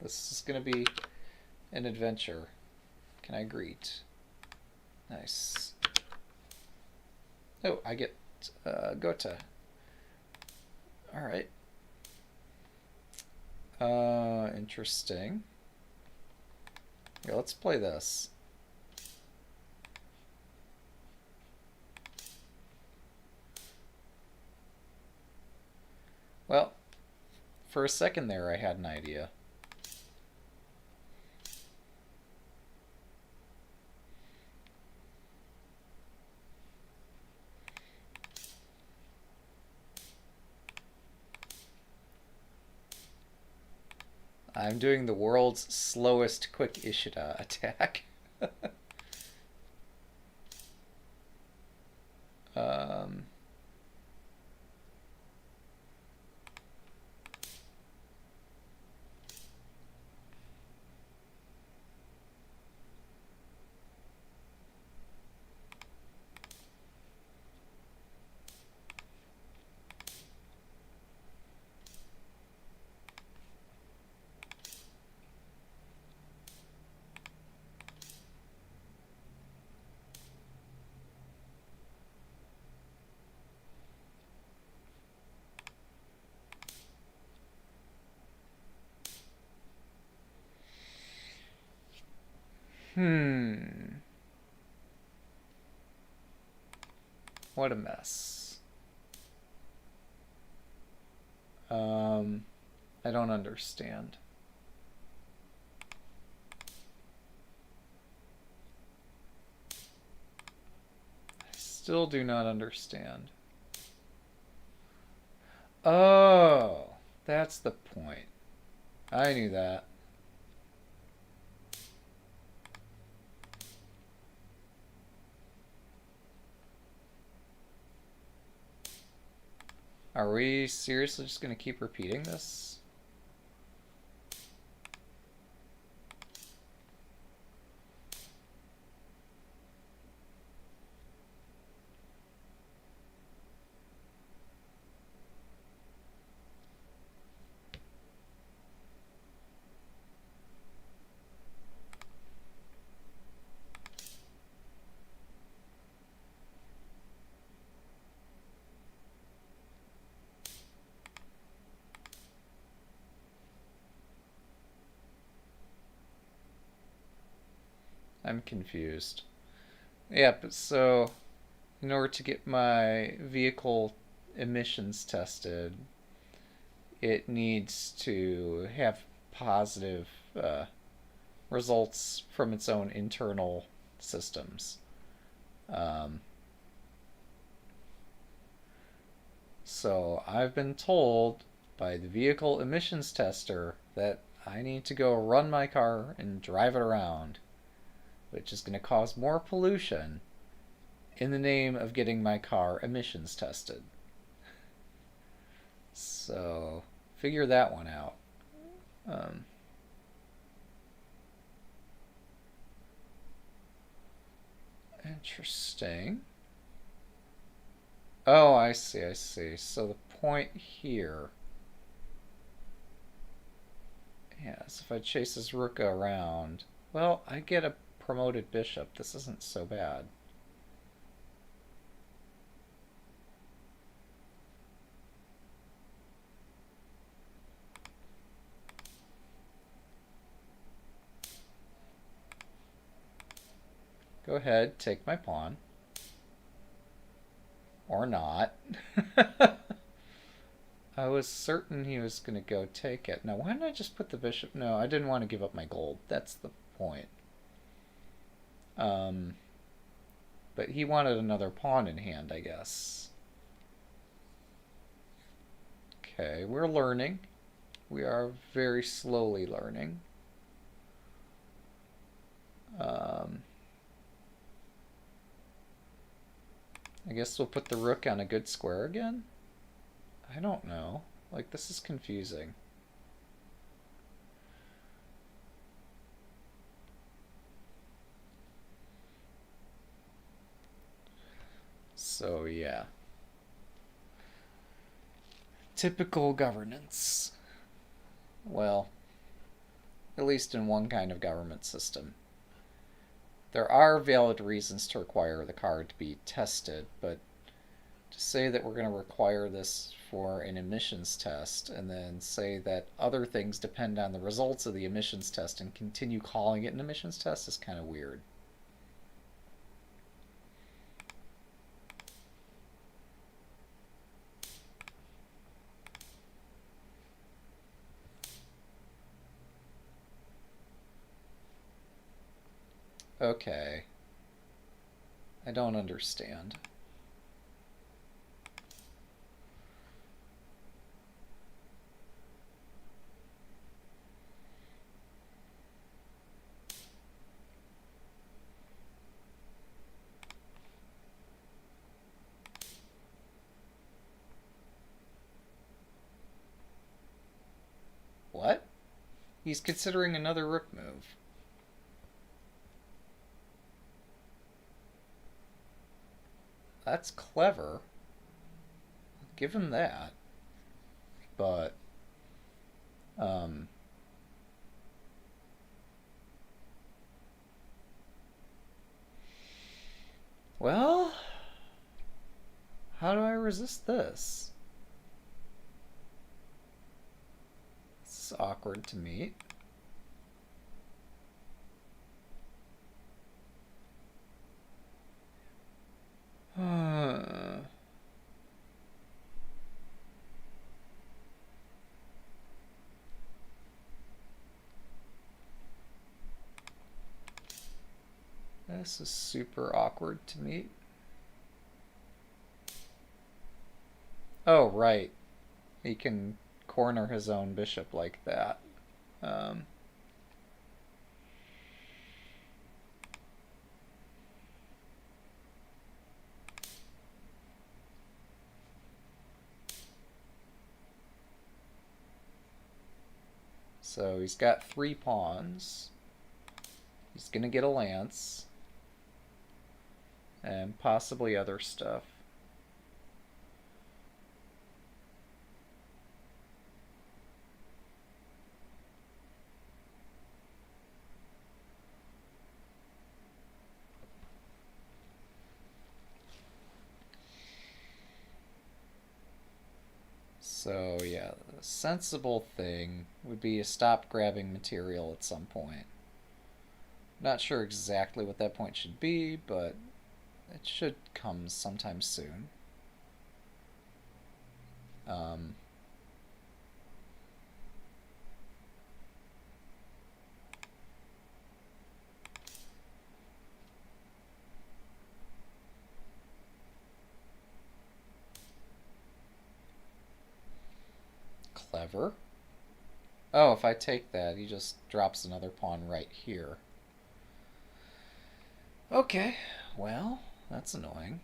This is going to be an adventure. Can I greet? Nice. Oh, I get Gota. Alright. Interesting. Yeah, let's play this. Well, for a second there I had an idea. I'm doing the world's slowest quick Ishida attack. um, hmm. What a mess. I don't understand. I still do not understand. Oh, that's the point. I knew that. Are we seriously just going to keep repeating this? I'm confused. Yep, so in order to get my vehicle emissions tested, it needs to have positive results from its own internal systems. Um, so I've been told by the vehicle emissions tester that I need to go run my car and drive it around, which is going to cause more pollution in the name of getting my car emissions tested. So figure that one out. Um, Interesting. Oh, I see, I see. So the point here, yes, if I chase this rook around, well, I get a promoted bishop. This isn't so bad. Go ahead, take my pawn. Or not. I was certain he was going to go take it. Now, why didn't I just put the bishop? No, I didn't want to give up my gold. That's the point. Um, but he wanted another pawn in hand, I guess. Okay, we're learning. We are very slowly learning. Um, I guess we'll put the rook on a good square again? I don't know. Like, this is confusing. So, yeah. Typical governance. Well, at least in one kind of government system. There are valid reasons to require the card to be tested, but to say that we're going to require this for an emissions test and then say that other things depend on the results of the emissions test and continue calling it an emissions test is kind of weird. Okay. I don't understand. What? He's considering another rook move. That's clever. Give him that. But, um... well... how do I resist this? It's awkward to meet. This is super awkward to meet. Oh, right. He can corner his own bishop like that. So he's got 3 pawns. He's gonna get a lance. And possibly other stuff. So yeah, the sensible thing would be to stop grabbing material at some point. Not sure exactly what that point should be, but it should come sometime soon. Clever. Oh, if I take that, he just drops another pawn right here. Okay, well, that's annoying.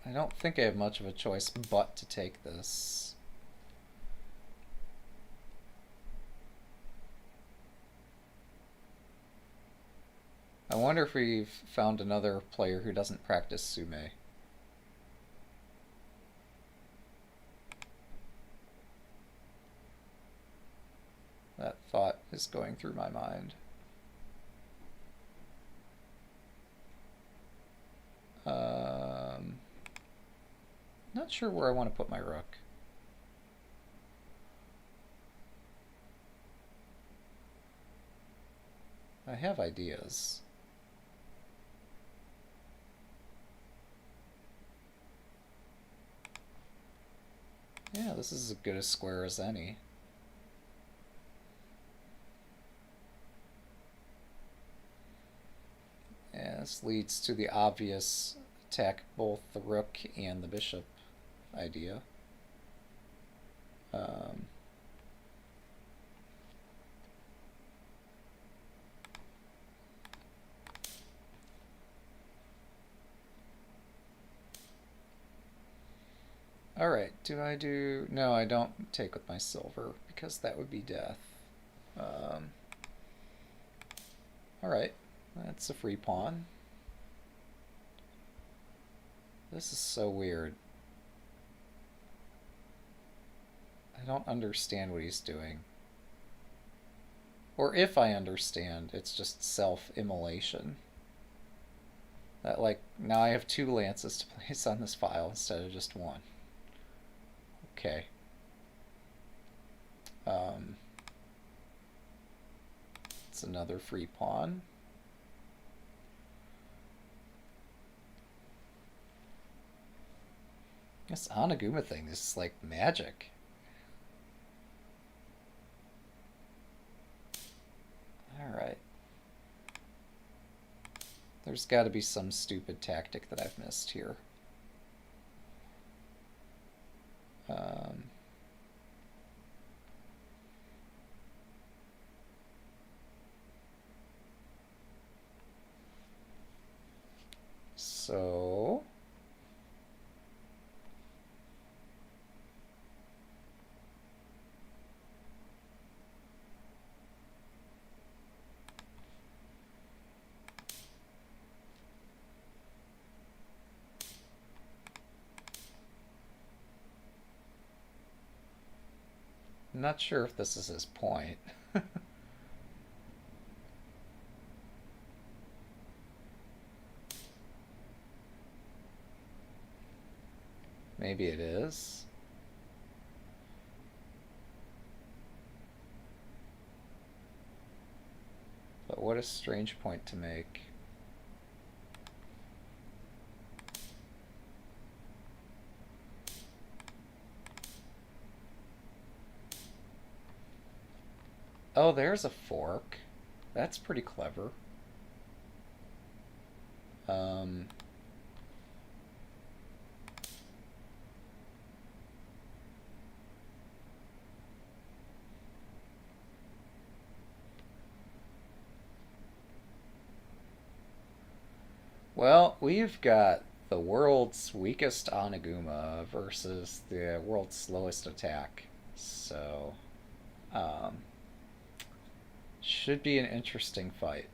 I don't think I have much of a choice but to take this. I wonder if we've found another player who doesn't practice sume. That thought is going through my mind. Not sure where I want to put my rook. I have ideas. Yeah, this is as good a square as any. And this leads to the obvious attack both the rook and the bishop idea. Alright, do I do... no, I don't take with my silver, because that would be death. Alright, that's a free pawn. This is so weird. I don't understand what he's doing. Or if I understand, it's just self-immolation. That, like, now I have 2 lances to place on this file instead of just 1. Okay. It's another free pawn. This Oniguma thing is like magic. Alright. There's got to be some stupid tactic that I've missed here. So... I'm not sure if this is his point. Maybe it is. But what a strange point to make. Oh, there's a fork. That's pretty clever. Well, we've got the world's weakest Oniguma versus the world's slowest attack. So, should be an interesting fight.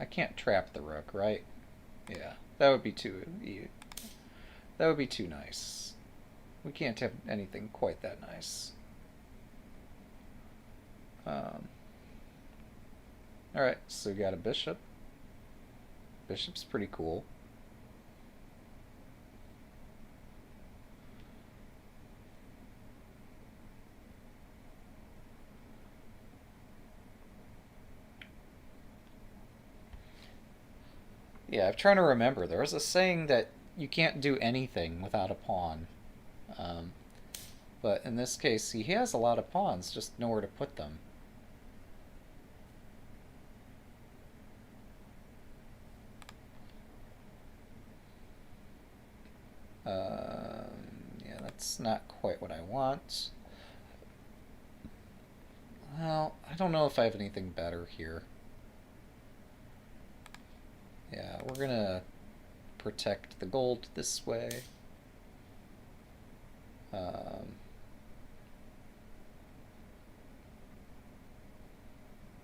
I can't trap the rook, right? Yeah, that would be too... That would be too nice. We can't have anything quite that nice. Alright, so we got a bishop. Bishop's pretty cool. Yeah, I'm trying to remember. There was a saying that you can't do anything without a pawn. But in this case, he has a lot of pawns, just nowhere to put them. Yeah, that's not quite what I want. Well, I don't know if I have anything better here. Yeah, we're gonna protect the gold this way.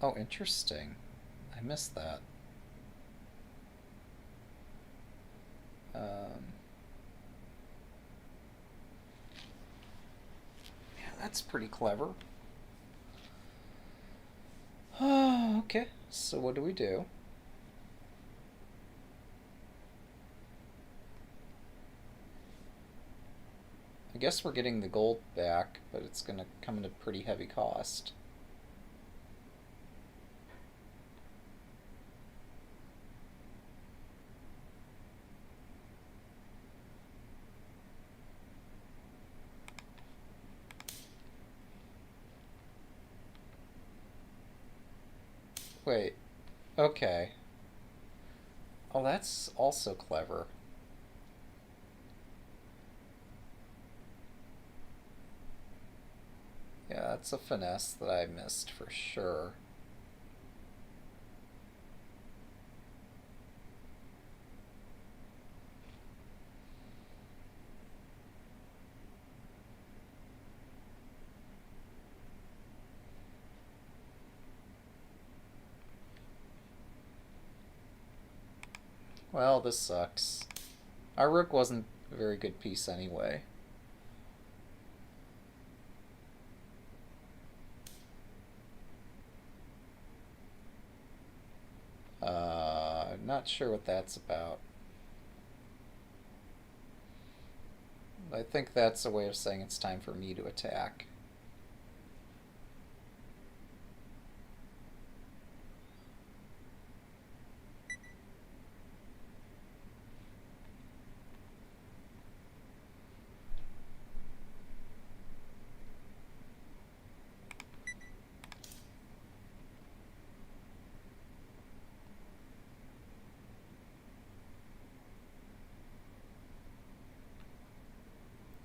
Oh, interesting. I missed that. Yeah, that's pretty clever. Okay, so what do we do? I guess we're getting the gold back, but it's going to come at a pretty heavy cost. Wait, okay. Oh, that's also clever. Yeah, that's a finesse that I missed for sure. Well, this sucks. Our rook wasn't a very good piece anyway. Not sure what that's about. I think that's a way of saying it's time for me to attack.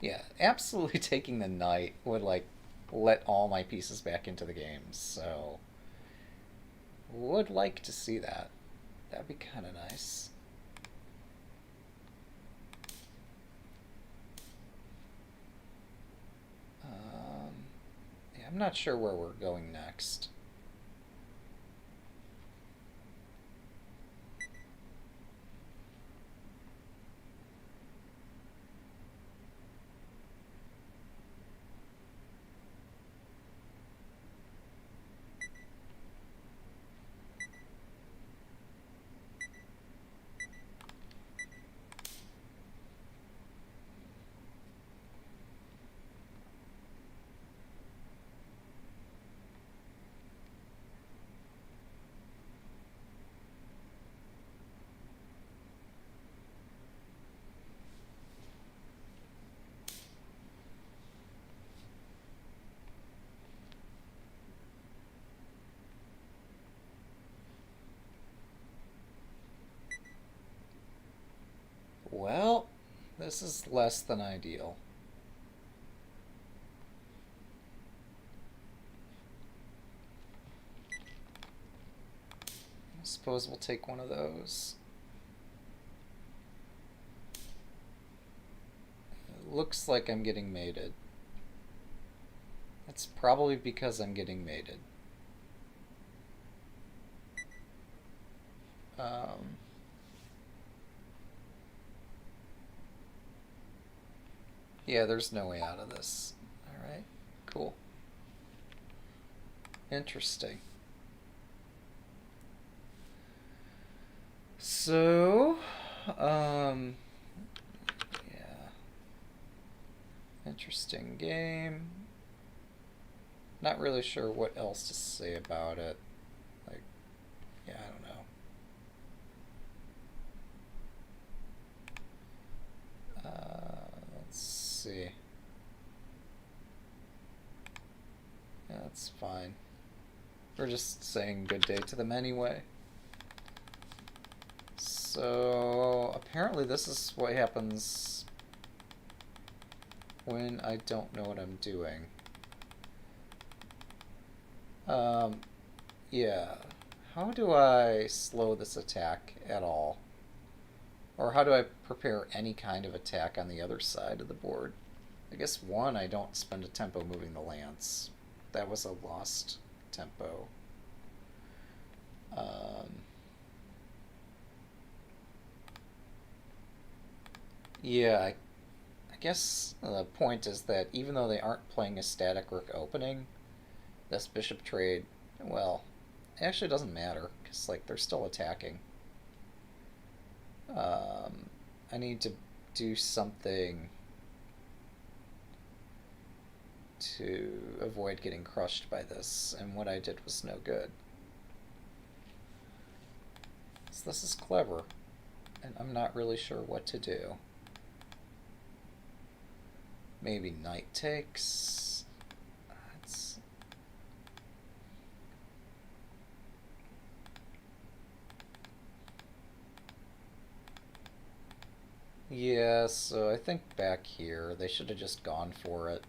Yeah, absolutely taking the knight would, like, let all my pieces back into the game, so would like to see that. That'd be kind of nice. Yeah, I'm not sure where we're going next. Well, this is less than ideal. I suppose we'll take one of those. It looks like I'm getting mated. That's probably because I'm getting mated. Yeah, there's no way out of this. Alright, cool. Interesting. So, yeah. Interesting game. Not really sure what else to say about it. Like, yeah, I don't know. Let's see. Yeah, that's fine. We're just saying good day to them anyway. So, apparently this is what happens when I don't know what I'm doing. Yeah. How do I slow this attack at all? Or how do I prepare any kind of attack on the other side of the board? I guess one, I don't spend a tempo moving the lance. That was a lost tempo. Yeah, I guess the point is that even though they aren't playing a static rook opening, this bishop trade, well, it actually doesn't matter, because, like, they're still attacking. I need to do something to avoid getting crushed by this, and what I did was no good. So this is clever, and I'm not really sure what to do. Maybe knight takes. That's... Yeah, so I think back here, they should have just gone for it.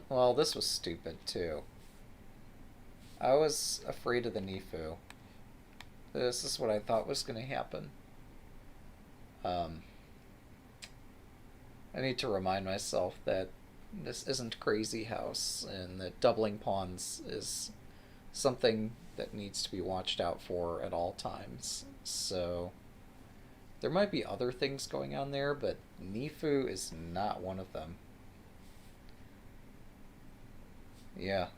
Well, this was stupid too. I was afraid of the Nifu. This is what I thought was going to happen. I need to remind myself that this isn't Crazy House and that doubling pawns is something that needs to be watched out for at all times. So there might be other things going on there, but Nifu is not one of them. Yeah.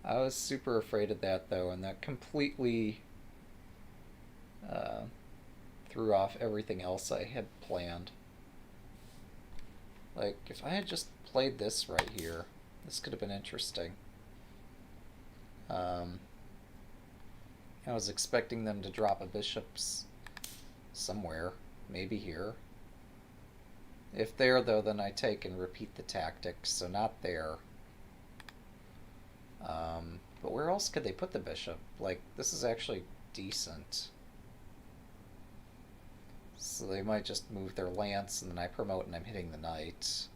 I was super afraid of that though, and that completely uh, threw off everything else I had planned. Like, if I had just played this right here, this could have been interesting. Um, I was expecting them to drop a bishop's somewhere, maybe here. If there, though, then I take and repeat the tactics, so not there. But where else could they put the bishop? Like, this is actually decent. So they might just move their lance, and then I promote and I'm hitting the knight.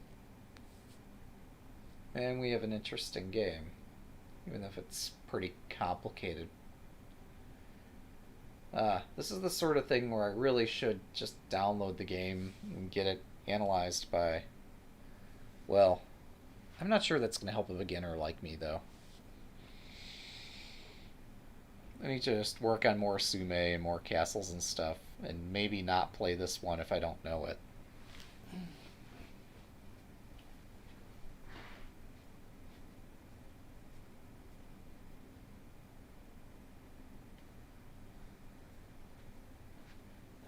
And we have an interesting game, even if it's pretty complicated. This is the sort of thing where I really should just download the game and get it analyzed by... Well, I'm not sure that's going to help a beginner like me, though. I need to just work on more sume and more castles and stuff, and maybe not play this one if I don't know it.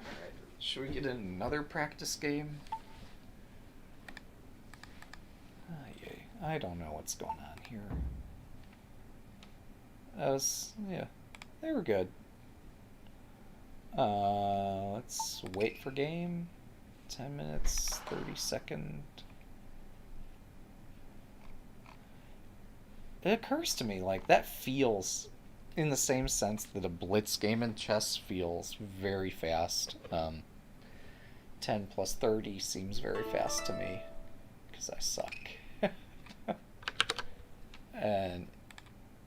Alright, should we get another practice game? Yay. I don't know what's going on here. Yeah, they were good. Let's wait for game. 10 minutes, 30 seconds. It occurs to me, like, that feels in the same sense that a blitz game in chess feels very fast. 10 plus 30 seems very fast to me, because I suck. And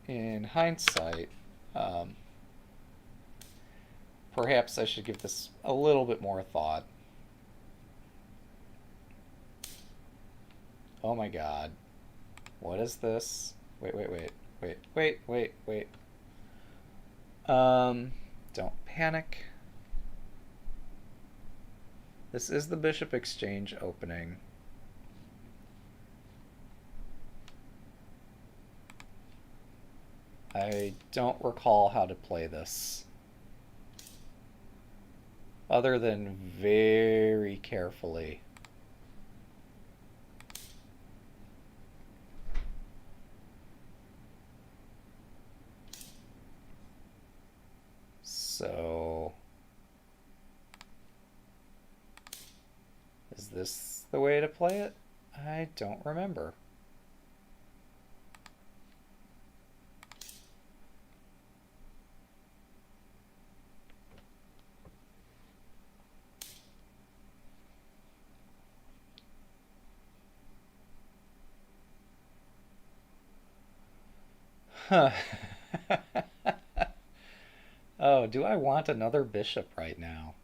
in hindsight, perhaps I should give this a little bit more thought. Oh my god. What is this? Wait. Don't panic. This is the bishop exchange opening. I don't recall how to play this, other than very carefully. So, is this the way to play it? I don't remember. Huh. Oh, do I want another bishop right now?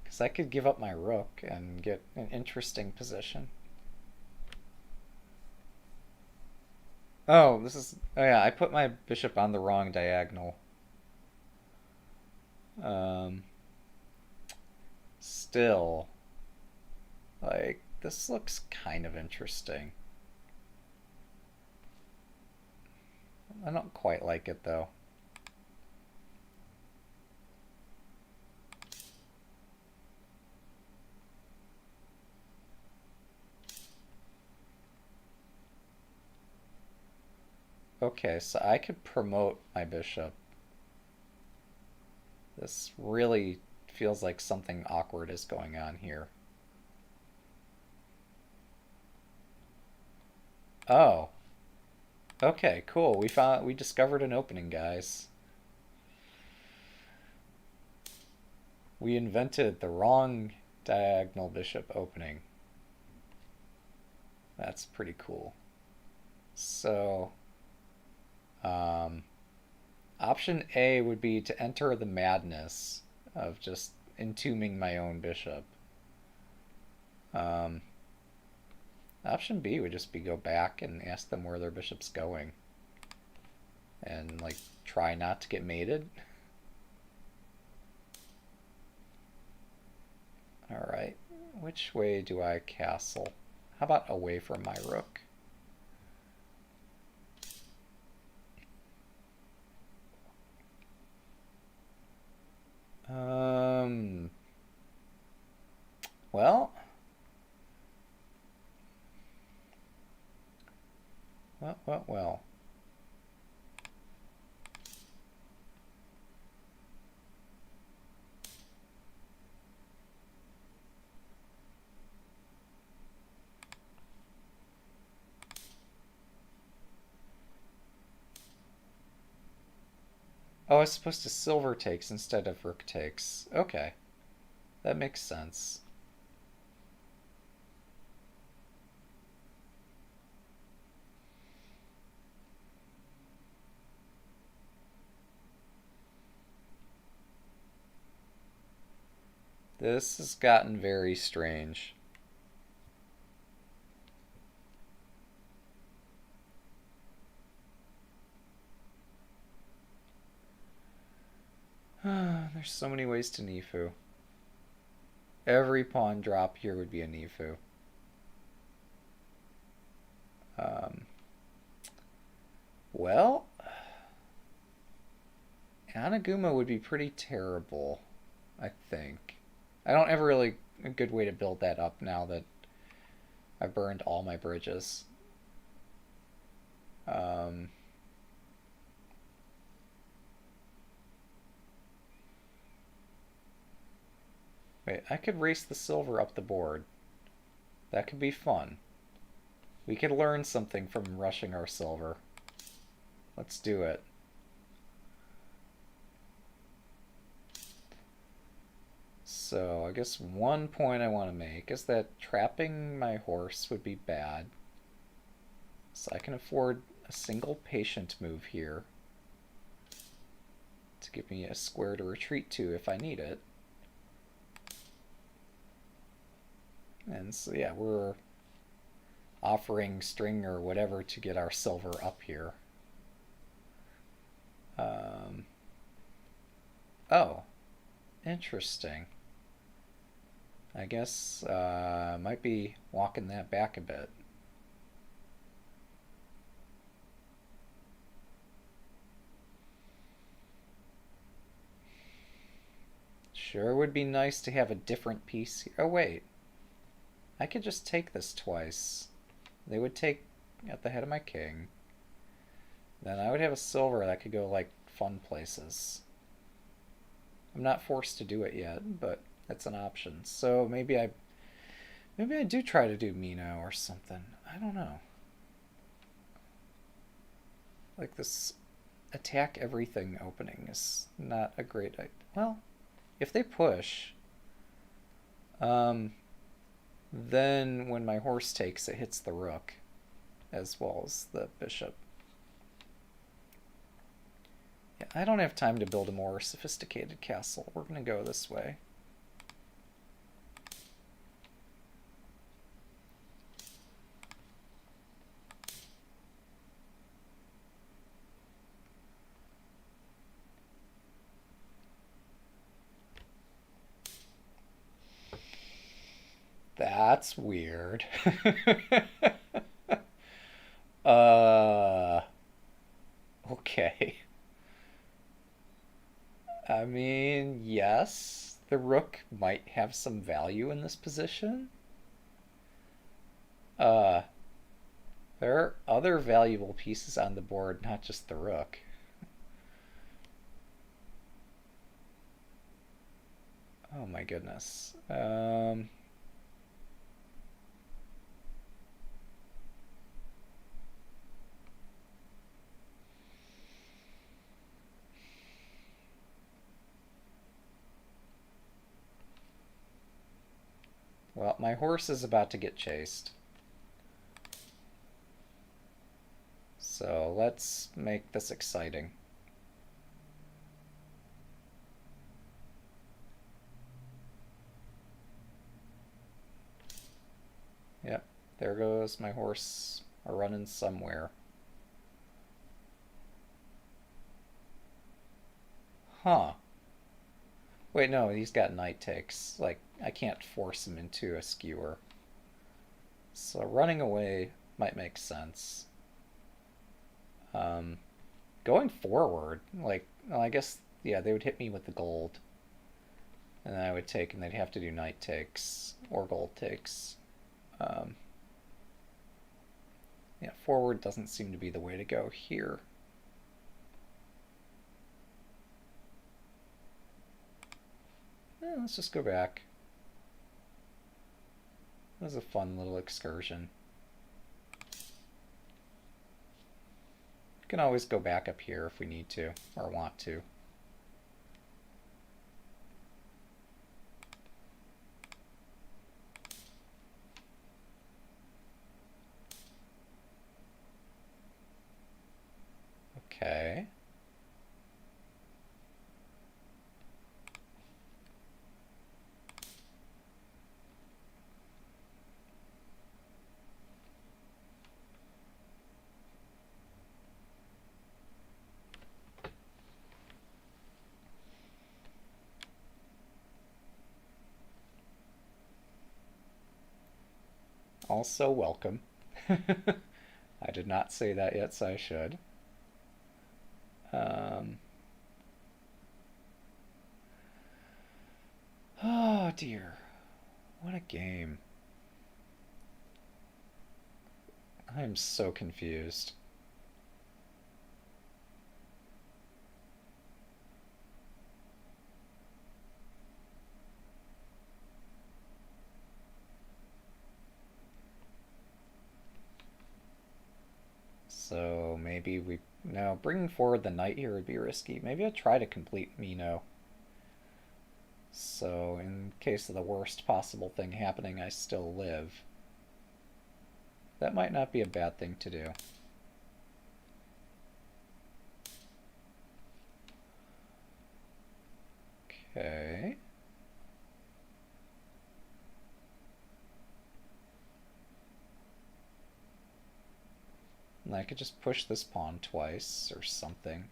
Because I could give up my rook and get an interesting position. Oh, oh yeah, I put my bishop on the wrong diagonal. Um, Still, like, this looks kind of interesting. I don't quite like it, though. Okay, so I could promote my bishop. This really feels like something awkward is going on here. Oh. Okay, cool. We discovered an opening, guys. We invented the wrong diagonal bishop opening. That's pretty cool. So, um, option A would be to enter the madness of just entombing my own bishop. Um, Option B would just be go back and ask them where their bishop's going. And, like, try not to get mated. Alright, which way do I castle? How about away from my rook? Well, well. Oh, I was supposed to silver takes instead of rook takes. Okay, that makes sense. This has gotten very strange. There's so many ways to Nifu. Every pawn drop here would be a Nifu. Well, Anaguma would be pretty terrible, I think. I don't have really a good way to build that up now that I've burned all my bridges. Wait, I could race the silver up the board. That could be fun. We could learn something from rushing our silver. Let's do it. So I guess one point I want to make is that trapping my horse would be bad. So I can afford a single patient move here to give me a square to retreat to if I need it. And so yeah, we're offering string or whatever to get our silver up here. Oh, interesting. I guess might be walking that back a bit. Sure would be nice to have a different piece here. Oh wait, I could just take this twice. They would take at the head of my king. Then I would have a silver that could go like fun places. I'm not forced to do it yet, but it's an option. So maybe I do try to do Mino or something. I don't know. Like this attack everything opening is not a great idea. Well, if they push, then when my horse takes, it hits the rook as well as the bishop. Yeah, I don't have time to build a more sophisticated castle. We're going to go this way. That's weird. uh, okay. I mean, yes, the rook might have some value in this position. Uh, there are other valuable pieces on the board, not just the rook. Oh my goodness. Well, my horse is about to get chased. So let's make this exciting. There goes my horse running somewhere. Huh. Wait, no, he's got night ticks. Like, I can't force him into a skewer. So running away might make sense. Um, Going forward, like, well, I guess, yeah, they would hit me with the gold. And then I would take, and they'd have to do night takes or gold takes. Um, yeah, forward doesn't seem to be the way to go here. Let's just go back. It was a fun little excursion. We can always go back up here if we need to or want to. Okay. Also welcome. I did not say that yet, so I should. Um, oh dear. What a game. I am so confused. So maybe we... No, bringing forward the knight here would be risky. Maybe I'll try to complete Mino. So in case of the worst possible thing happening, I still live. That might not be a bad thing to do. Okay. And I could just push this pawn twice or something.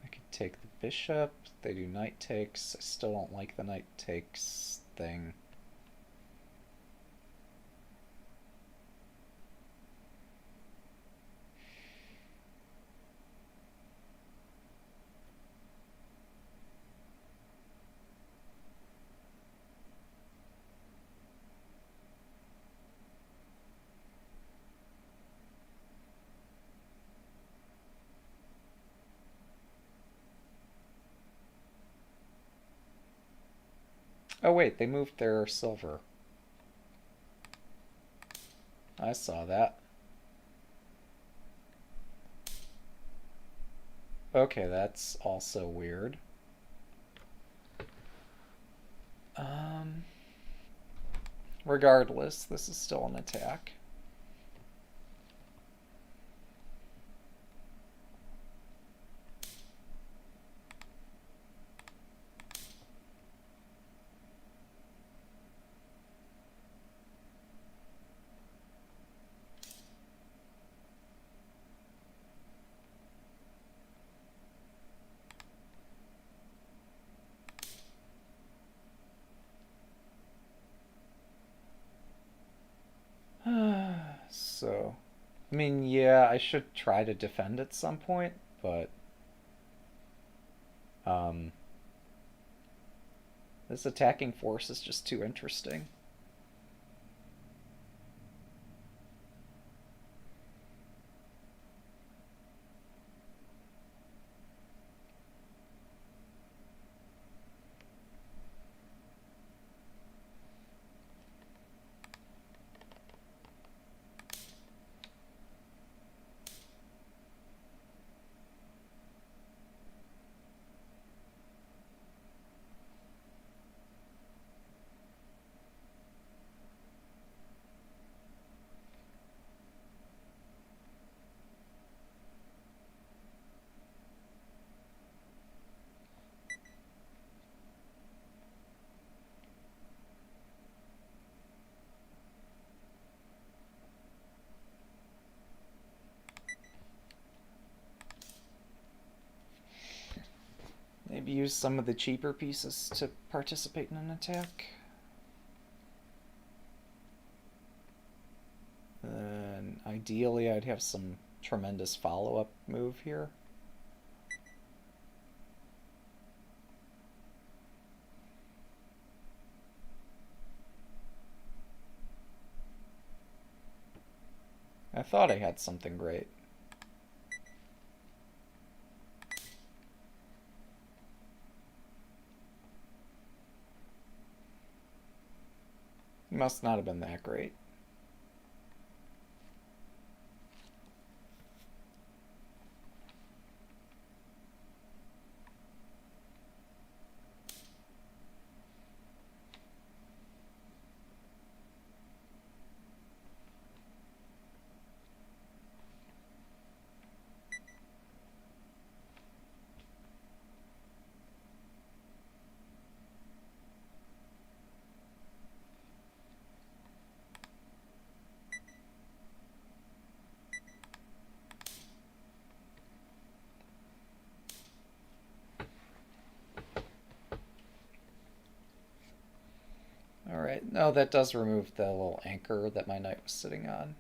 I could take the bishop. They do knight takes. I still don't like the knight takes thing. Oh wait, they moved their silver. I saw that. Okay, that's also weird. Um, Regardless, this is still an attack. So, I mean, yeah, I should try to defend at some point, but um, this attacking force is just too interesting. Maybe use some of the cheaper pieces to participate in an attack. And ideally I'd have some tremendous follow-up move here. I thought I had something great. It must not have been that great. Alright, no, that does remove the little anchor that my knight was sitting on.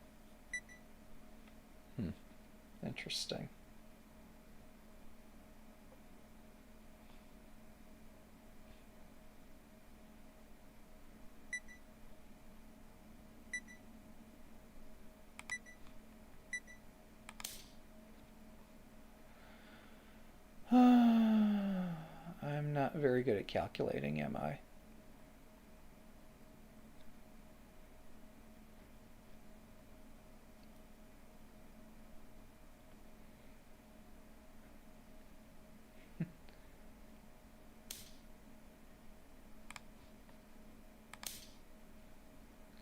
Interesting. I'm not very good at calculating, am I?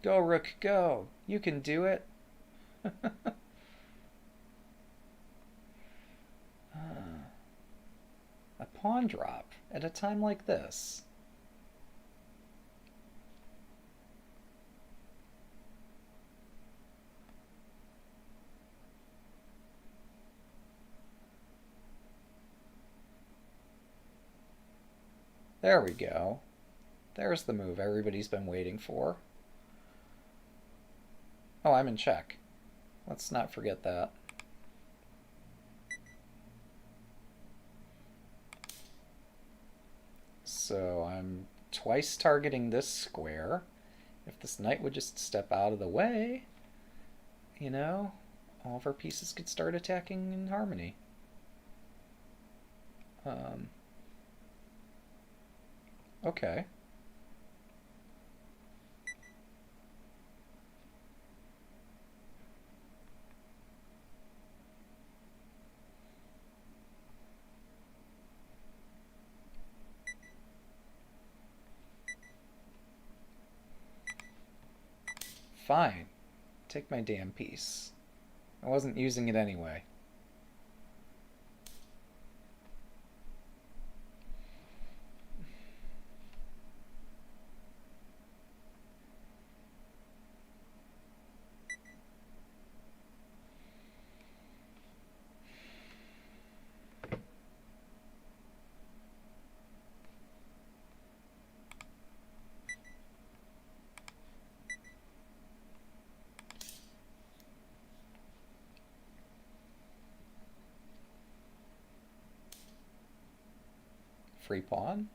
Go, Rook, go! You can do it! A pawn drop at a time like this. There we go. There's the move everybody's been waiting for. Oh, I'm in check. Let's not forget that. So I'm twice targeting this square. If this knight would just step out of the way, you know, all of our pieces could start attacking in harmony. Okay. Fine. Take my damn piece. I wasn't using it anyway. Free pawn?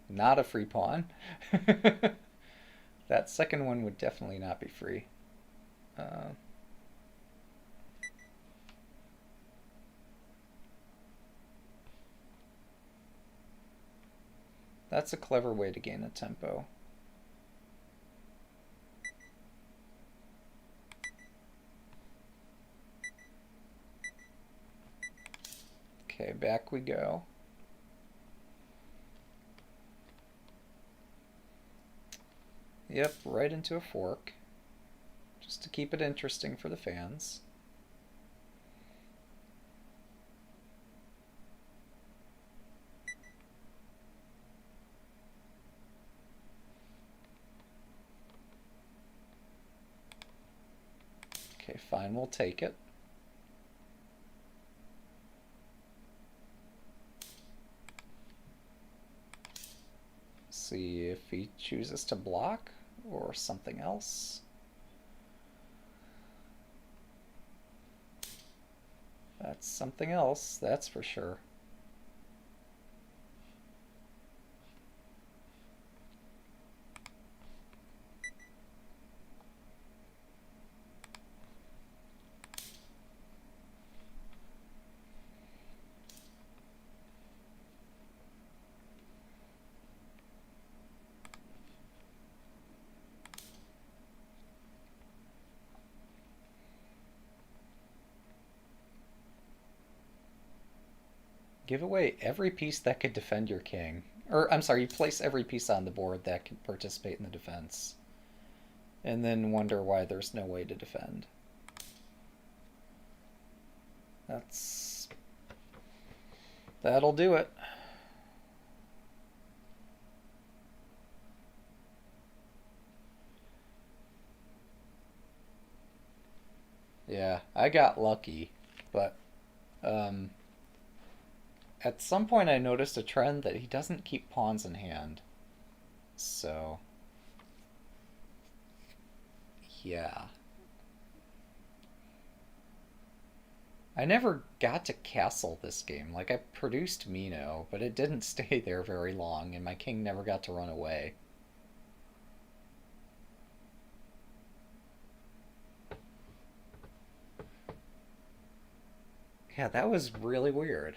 Not a free pawn. That second one would definitely not be free. That's a clever way to gain a tempo. Okay, back we go. Yep, right into a fork. Just to keep it interesting for the fans. Okay, fine, we'll take it. See if he chooses to block or something else. That's something else, that's for sure. Give away every piece that could defend your king. Or, I'm sorry, you place every piece on the board that can participate in the defense. And then wonder why there's no way to defend. That'll do it. Yeah, I got lucky, but um, at some point I noticed a trend that he doesn't keep pawns in hand. So, yeah. I never got to castle this game. Like, I produced Mino, but it didn't stay there very long, and my king never got to run away. Yeah, that was really weird.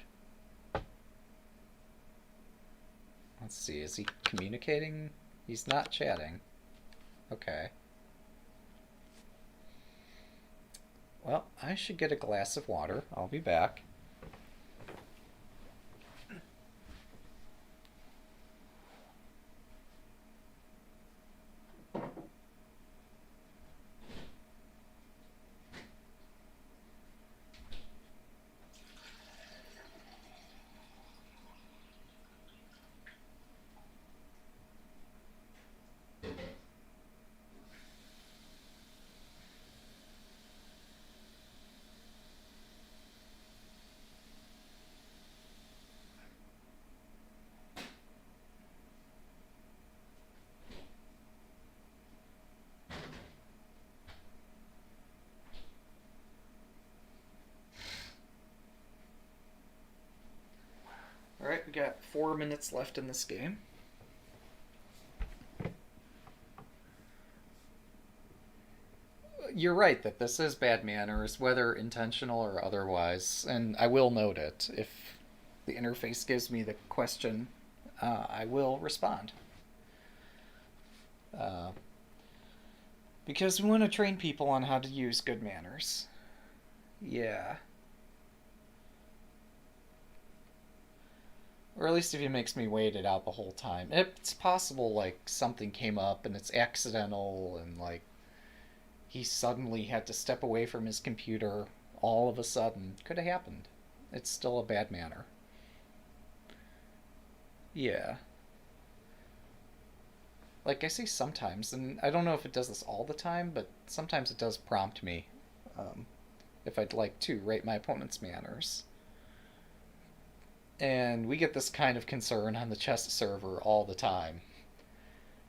Let's see, is he communicating? He's not chatting. Okay. Well, I should get a glass of water. I'll be back. Alright, we got 4 minutes left in this game. You're right that this is bad manners, whether intentional or otherwise, and I will note it. If the interface gives me the question, I will respond. Uh, because we want to train people on how to use good manners. Yeah. Or at least if he makes me wait it out the whole time. It's possible, like, something came up and it's accidental and, like, he suddenly had to step away from his computer all of a sudden. Could have happened. It's still a bad manner. Yeah. Like I say sometimes, and I don't know if it does this all the time, but sometimes it does prompt me um, if I'd like to rate my opponent's manners. And we get this kind of concern on the chess server all the time.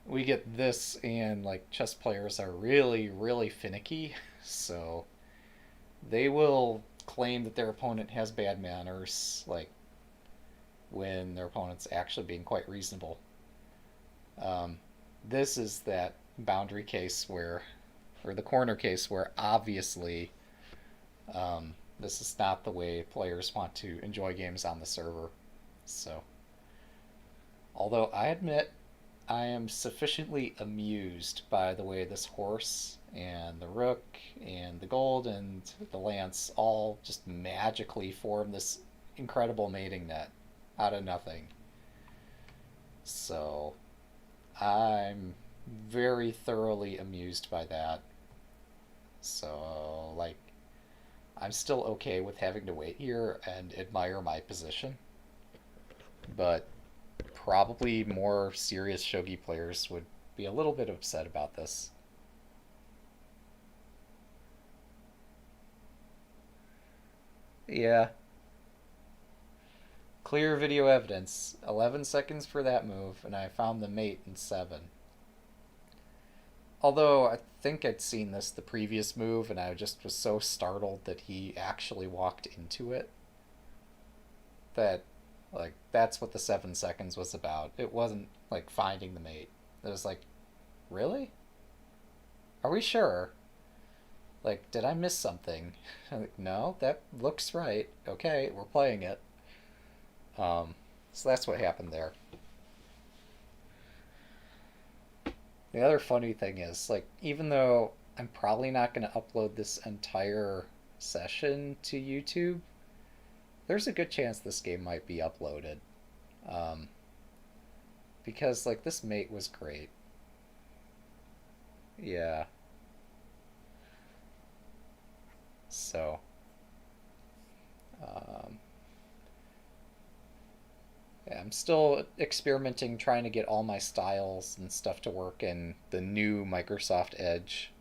We get this, and like chess players are really, really finicky, so they will claim that their opponent has bad manners, like when their opponent's actually being quite reasonable. Um, this is that boundary case where, or the corner case where obviously this is not the way players want to enjoy games on the server. So, although I admit I am sufficiently amused by the way this horse and the rook and the gold and the lance all just magically form this incredible mating net out of nothing. So, I'm very thoroughly amused by that. So, like, I'm still okay with having to wait here and admire my position. But probably more serious shogi players would be a little bit upset about this. Yeah. Clear video evidence. 11 seconds for that move, and I found the mate in 7. Although I think I'd seen this the previous move, and I just was so startled that he actually walked into it that, like, that's what the 7 seconds was about. It wasn't, like, finding the mate. It was like, really? Are we sure? Like, did I miss something? Like, no, that looks right. Okay, we're playing it. Um, so that's what happened there. The other funny thing is, like, even though I'm probably not going to upload this entire session to YouTube, there's a good chance this game might be uploaded. Um, because, like, this mate was great. Yeah. So, um, yeah, I'm still experimenting, trying to get all my styles and stuff to work in the new Microsoft Edge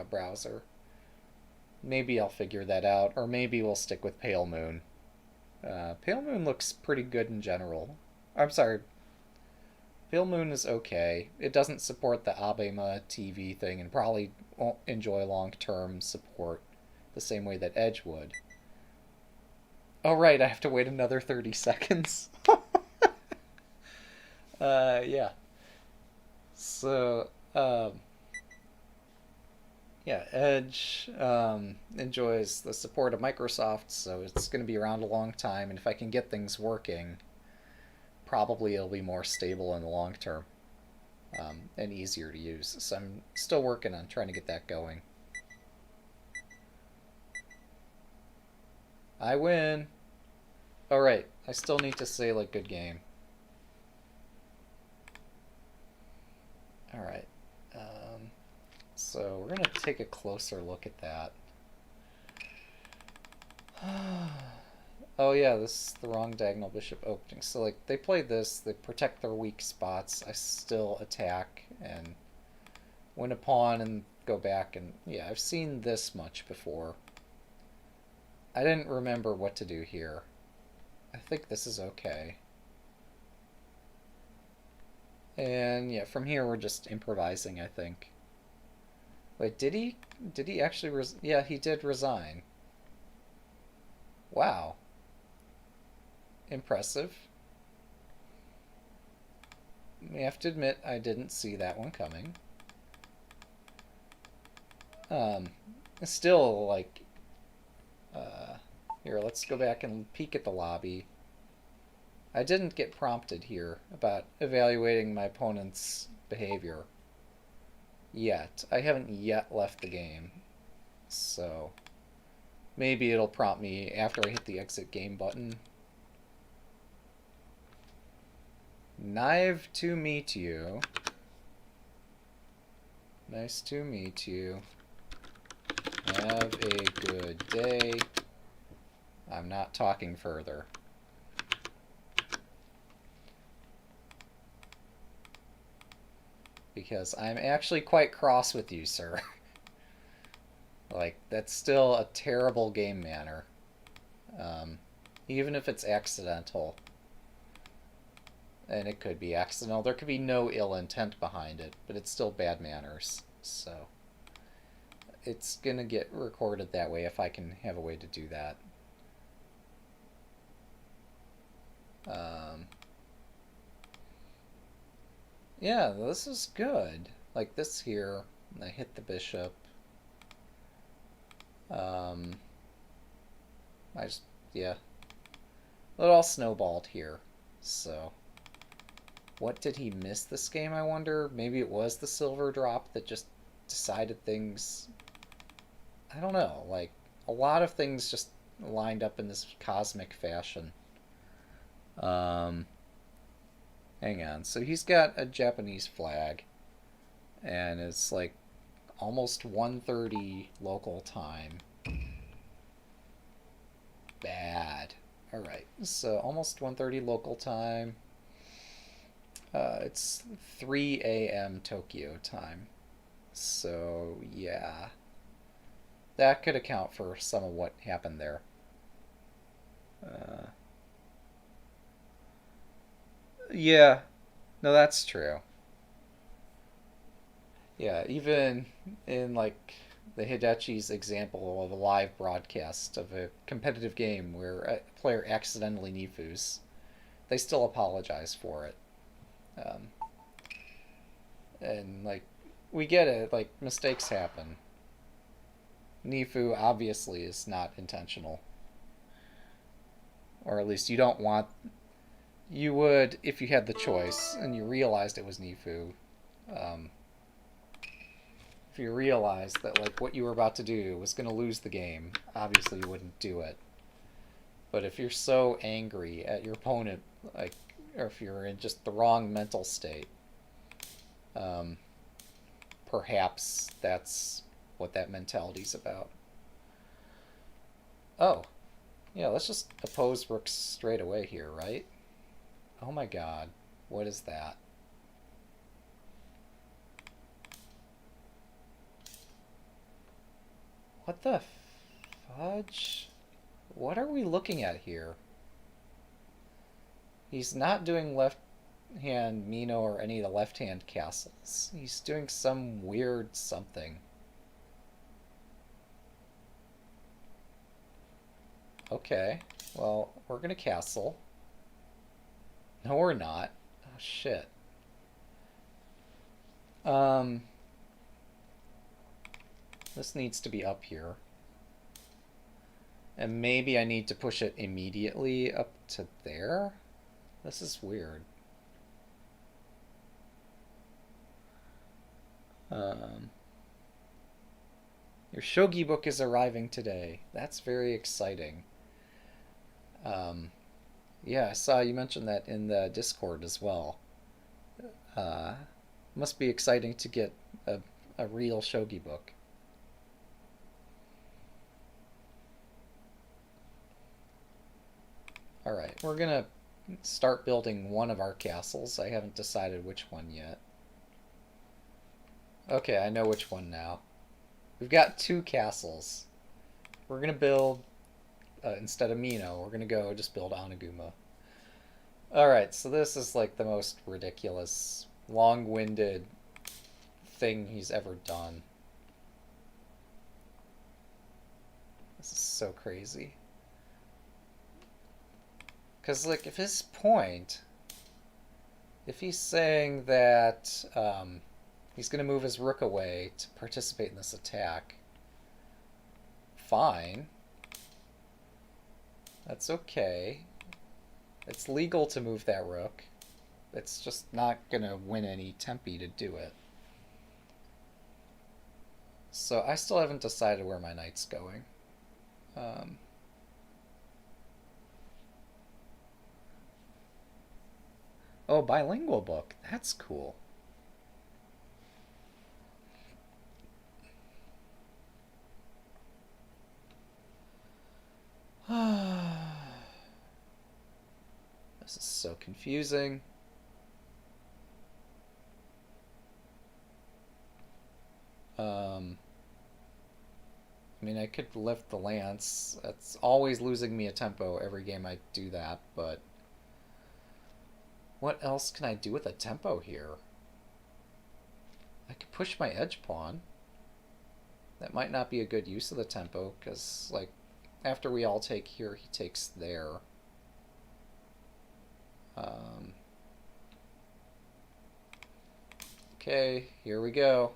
browser. Maybe I'll figure that out, or maybe we'll stick with Pale Moon. Pale Moon looks pretty good in general. I'm sorry, Pale Moon is okay. It doesn't support the Abema TV thing and probably won't enjoy long-term support the same way that Edge would. Oh, right, I have to wait another 30 seconds. Yeah. So, yeah, Edge enjoys the support of Microsoft, so it's going to be around a long time, and if I can get things working, probably it'll be more stable in the long term, and easier to use. So I'm still working on trying to get that going. I win! Alright, I still need to say, like, good game. Alright. So we're going to take a closer look at that. Oh yeah, this is the wrong diagonal bishop opening. So like they play this, they protect their weak spots. I still attack and win a pawn and go back, and yeah, I've seen this much before. I didn't remember what to do here. I think this is okay. And yeah, from here we're just improvising, I think. Wait, did he? Did he actually yeah, he did resign. Wow. Impressive. I have to admit, I didn't see that one coming. Still, like, here, let's go back and peek at the lobby. I didn't get prompted here about evaluating my opponent's behavior yet. I haven't yet left the game, so maybe it'll prompt me after I hit the exit game button. Nice to meet you. Nice to meet you. Have a good day. I'm not talking further. Because I'm actually quite cross with you, sir. Like, that's still a terrible game manner. Even if it's accidental. And it could be accidental. There could be no ill intent behind it, but it's still bad manners. So, it's gonna get recorded that way if I can have a way to do that. Yeah, this is good. Like this here, I hit the bishop. I just, yeah. It all snowballed here. So, what did he miss this game, I wonder? Maybe it was the silver drop that just decided things. I don't know. Like, a lot of things just lined up in this cosmic fashion. Hang on. So he's got a Japanese flag, and it's like almost 1:30 local time. Bad. All right. So almost 1:30 local time. It's 3 a.m. Tokyo time. So yeah, that could account for some of what happened there. Uh, yeah, no, that's true. Yeah, even in like the Hidachi's example of a live broadcast of a competitive game where a player accidentally nifus, they still apologize for it. Um, and like, we get it. Like, mistakes happen. Nifu obviously is not intentional, or at least you don't want. You would if you had the choice and you realized it was Nifu. Um, if you realized that like what you were about to do was going to lose the game, obviously you wouldn't do it. But if you're so angry at your opponent, like, or if you're in just the wrong mental state, um, perhaps that's what that mentality's about. Oh, yeah, let's just oppose rooks straight away here, right? Oh my god, what is that? What the fudge? What are we looking at here? He's not doing left hand Mino or any of the left hand castles. He's doing some weird something. Okay, well, we're gonna castle. No, we're not. Oh, shit. Um, this needs to be up here. And maybe I need to push it immediately up to there? This is weird. Um, your shogi book is arriving today. That's very exciting. Um, yeah, I saw you mention that in the Discord as well. Uh, must be exciting to get a real shogi book. Alright, we're gonna start building one of our castles. I haven't decided which one yet. Okay, I know which one now. We've got two castles. We're gonna build, instead of Mino, we're gonna go just build Oniguma. Alright, so this is like the most ridiculous, long-winded thing he's ever done. This is so crazy. Because, like, if his point, if he's saying that he's going to move his rook away to participate in this attack, fine. That's okay. It's legal to move that rook. It's just not going to win any tempi to do it. So I still haven't decided where my knight's going. Oh, bilingual book. That's cool. This is so confusing. I mean, I could lift the lance. That's always losing me a tempo every game I do that, but what else can I do with a tempo here? I could push my edge pawn. That might not be a good use of the tempo, because, like, after we all take here, he takes there. Okay, here we go.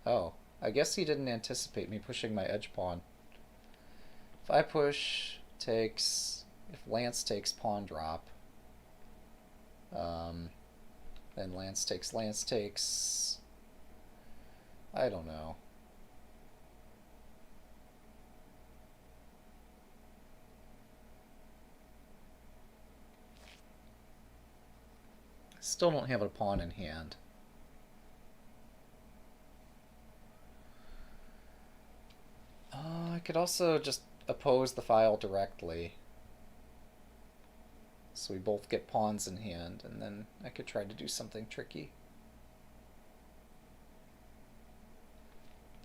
Oh, I guess he didn't anticipate me pushing my edge pawn. If I push, takes... If lance takes pawn drop, then lance takes... I don't know. Still don't have a pawn in hand. I could also just oppose the file directly. So we both get pawns in hand, and then I could try to do something tricky.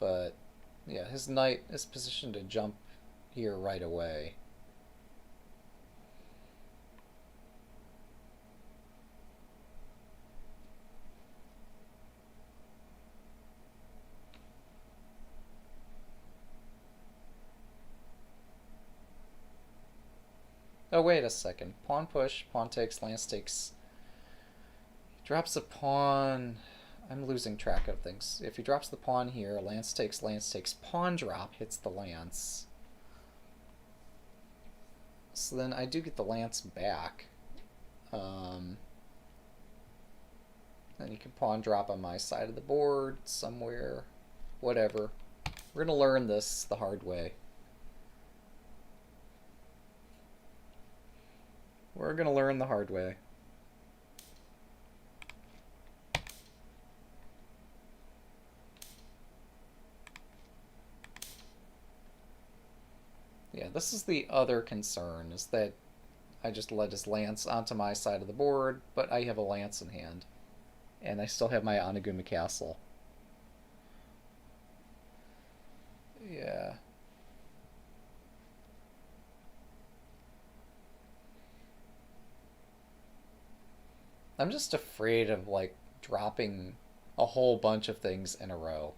But Yeah, his knight is positioned to jump here right away. Oh, wait a second. Pawn push, pawn takes, lance takes. Drops the pawn. I'm losing track of things. If he drops the pawn here, lance takes, pawn drop hits the lance. So then I do get the lance back. Then you can pawn drop on my side of the board somewhere. Whatever. We're going to learn this the hard way. We're going to learn the hard way. Yeah, this is the other concern, is that I just led his lance onto my side of the board, but I have a lance in hand. And I still have my Oniguma Castle. Yeah. I'm just afraid of, like, dropping a whole bunch of things in a row.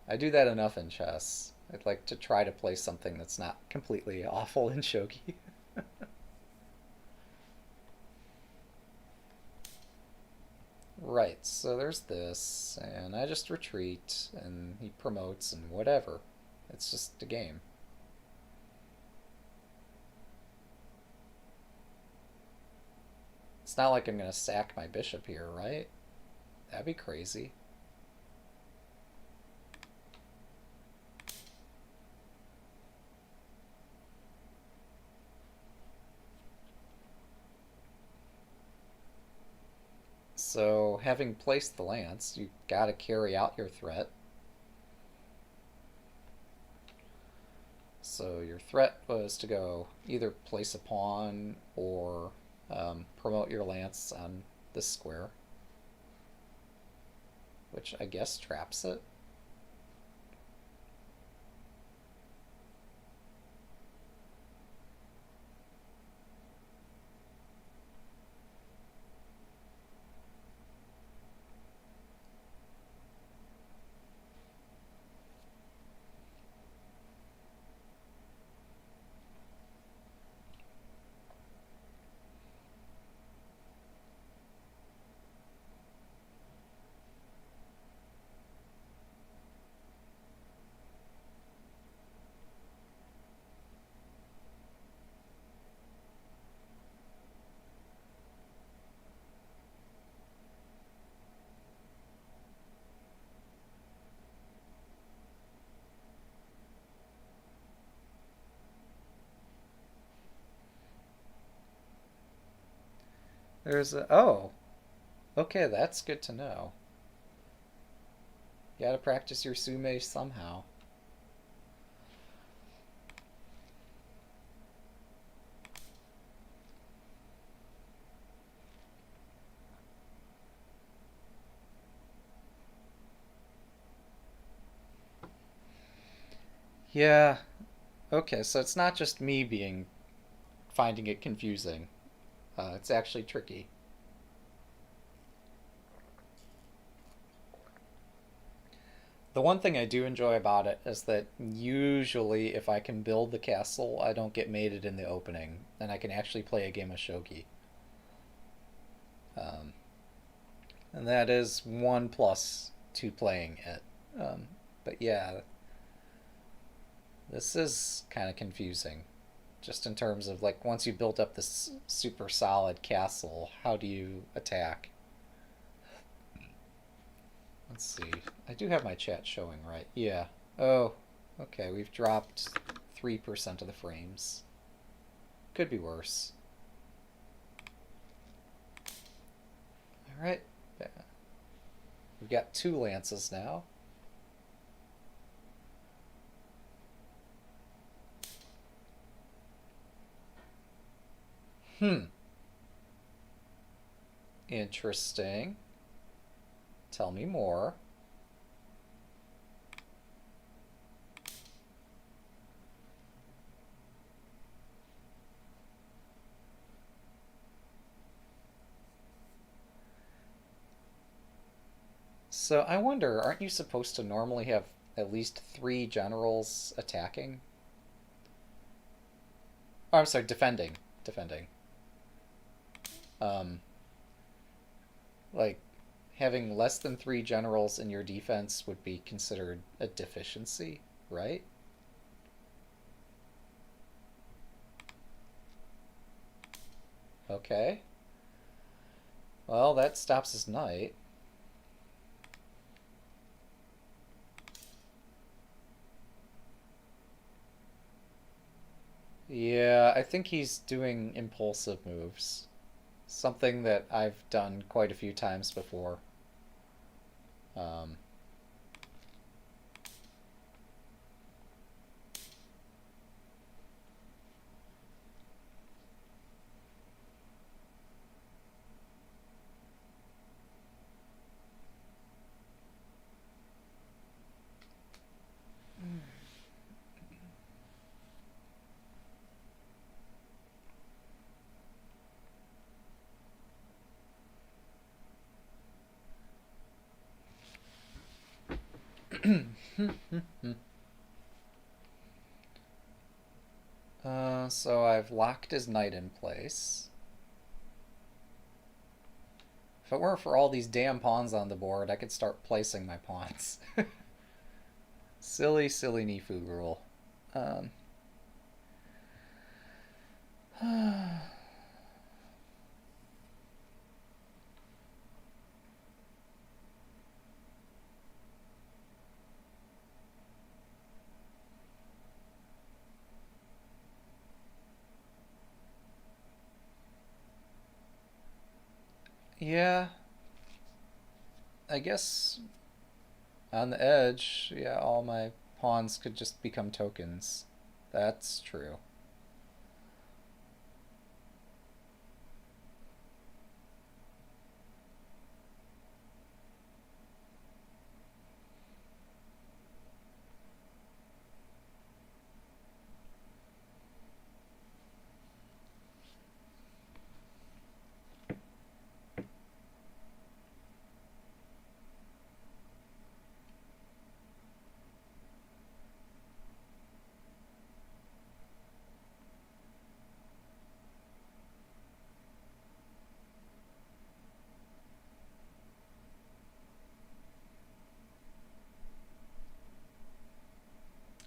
I do that enough in chess. I'd like to try to play something that's not completely awful in shogi. Right, so there's this, and I just retreat, and he promotes, and whatever. It's just a game. It's not like I'm gonna sack my bishop here, right? That'd be crazy. So, having placed the lance, you gotta carry out your threat. So your threat was to go either place a pawn or promote your lance on this square, which I guess traps it. There's a. Oh, okay, that's good to know. You gotta practice your sume somehow. Yeah, okay, so it's not just me being finding it confusing. It's actually tricky. The one thing I do enjoy about it is that usually, if I can build the castle, I don't get mated in the opening, and I can actually play a game of shogi. Um, and that is one plus to playing it. But yeah, this is kind of confusing. Just in terms of, like, once you build up this super solid castle, how do you attack? Let's see. I do have my chat showing, right? Yeah. Oh, okay. We've dropped 3% of the frames. Could be worse. Alright. We've got 2 lances now. Interesting. Tell me more. So I wonder, aren't you supposed to normally have at least three generals attacking? Oh, I'm sorry, defending. Defending. Um, like, having less than three generals in your defense would be considered a deficiency, right? Okay. Well, that stops his knight. Yeah, I think he's doing impulsive moves. Something that I've done quite a few times before. Um, so I've locked his knight in place. If it weren't for all these damn pawns on the board, I could start placing my pawns. Silly, silly Nifu rule. Um, yeah, I guess on the edge, yeah, all my pawns could just become tokens. That's true.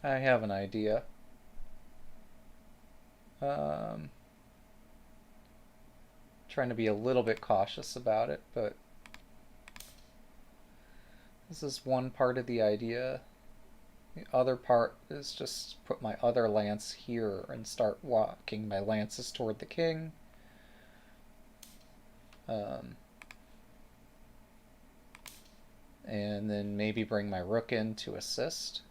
I have an idea. Um, Trying to be a little bit cautious about it, but this is one part of the idea. The other part is just put my other lance here and start walking my lances toward the king. Um, and then maybe bring my rook in to assist.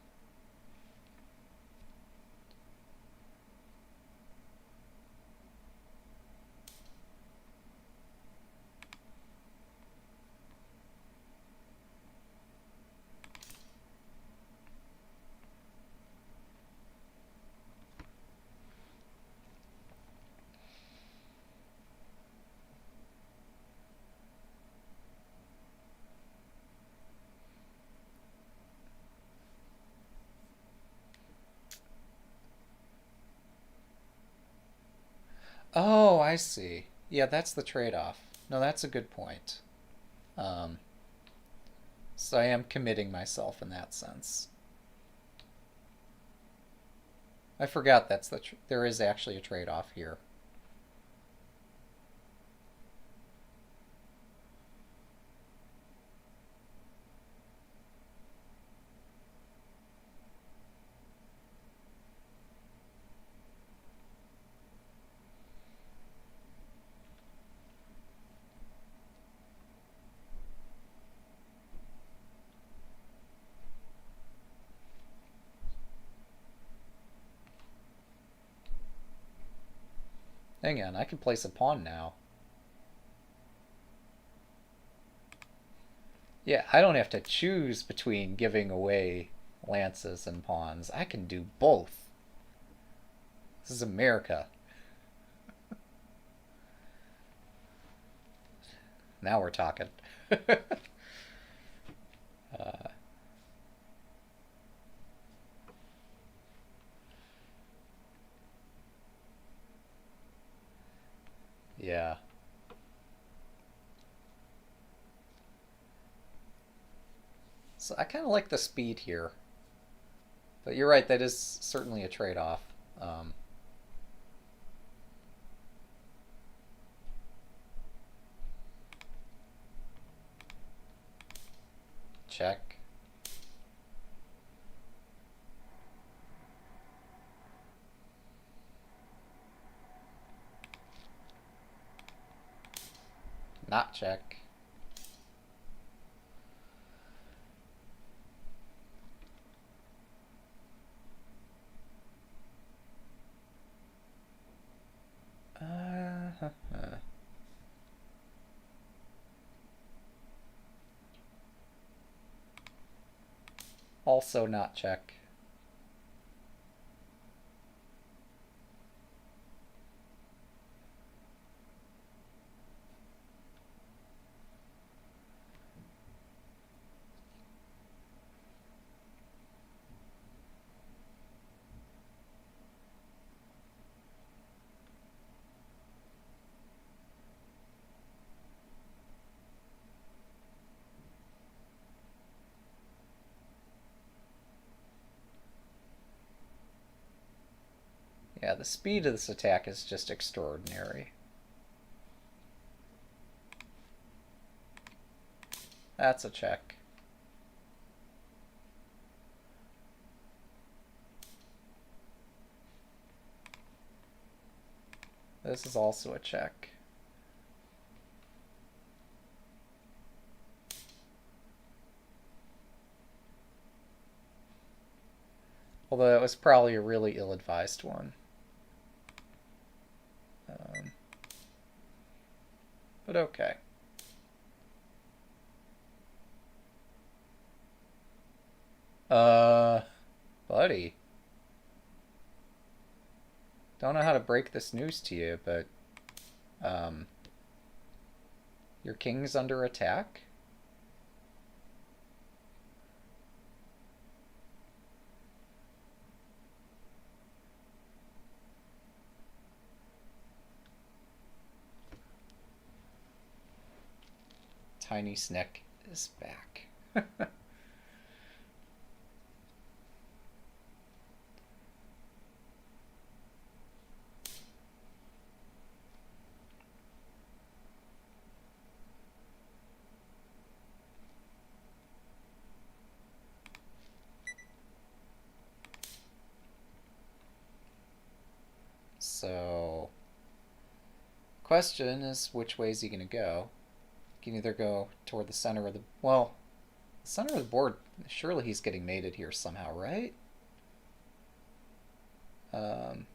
Oh, I see. Yeah, that's the trade-off. No, that's a good point. Um, so I am committing myself in that sense. I forgot there is actually a trade-off here. Hang on, I can place a pawn now. Yeah, I don't have to choose between giving away lances and pawns. I can do both. This is America. Now we're talking. Uh, yeah. So I kind of like the speed here. But you're right, that is certainly a trade-off. Um, check. Not check. Uh, also not check. Yeah, the speed of this attack is just extraordinary. That's a check. This is also a check. Although it was probably a really ill-advised one. Um, but okay. Uh, buddy. Don't know how to break this news to you, but um, your king's under attack? Tiny Snick is back. So, question is, which way is he going to go? He can either go toward the center of the... Well, the center of the board, surely he's getting mated here somehow, right? Um,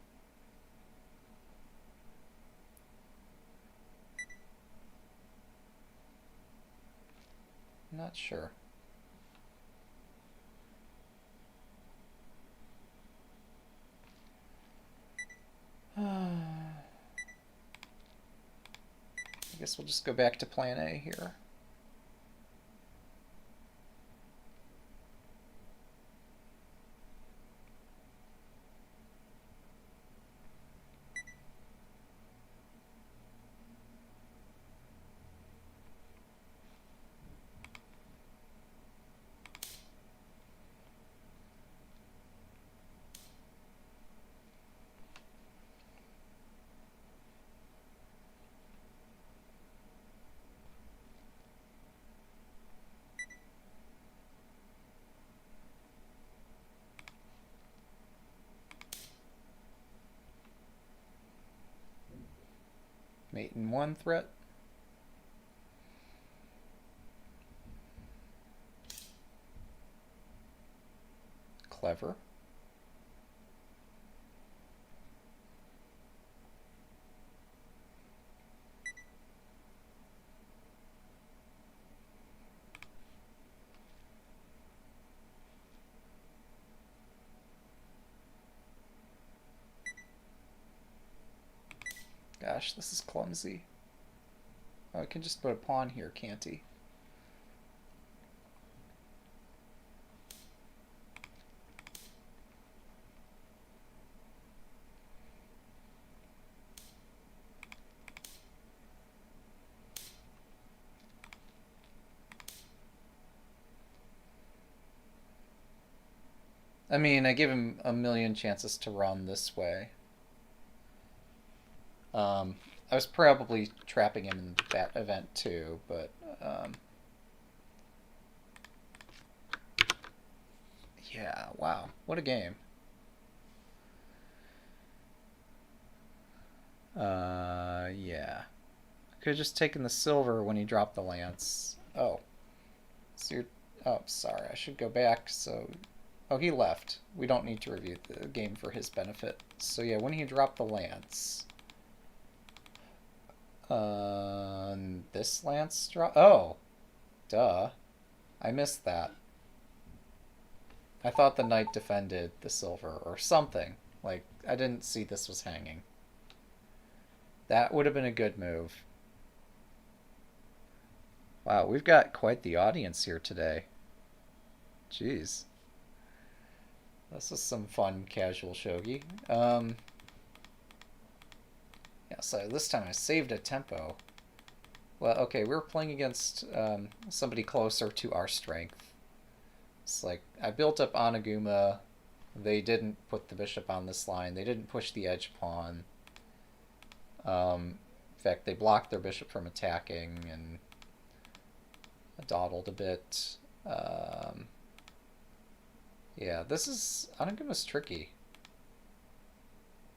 not sure. I guess we'll just go back to plan A here. Mate in one threat. Clever. Gosh, this is clumsy. Oh, I can just put a pawn here, can't he? I mean, I gave him a million chances to run this way. Um, I was probably trapping him in that event too, but yeah, wow, what a game. Yeah. Could have just taken the silver when he dropped the lance. Oh, so you're. Oh, sorry. I should go back. So, oh, he left. We don't need to review the game for his benefit. So yeah, when he dropped the lance, this lance drop. Oh, duh. I missed that. I thought the knight defended the silver or something. Like I didn't see this was hanging. That would have been a good move. Wow, we've got quite the audience here today. Jeez. This is some fun casual shogi. Yeah, so this time I saved a tempo. Well, okay, we were playing against somebody closer to our strength. It's like, I built up Onaguma. They didn't put the bishop on this line. They didn't push the edge pawn. In fact, they blocked their bishop from attacking and dawdled a bit. Yeah, this is... Onaguma's tricky.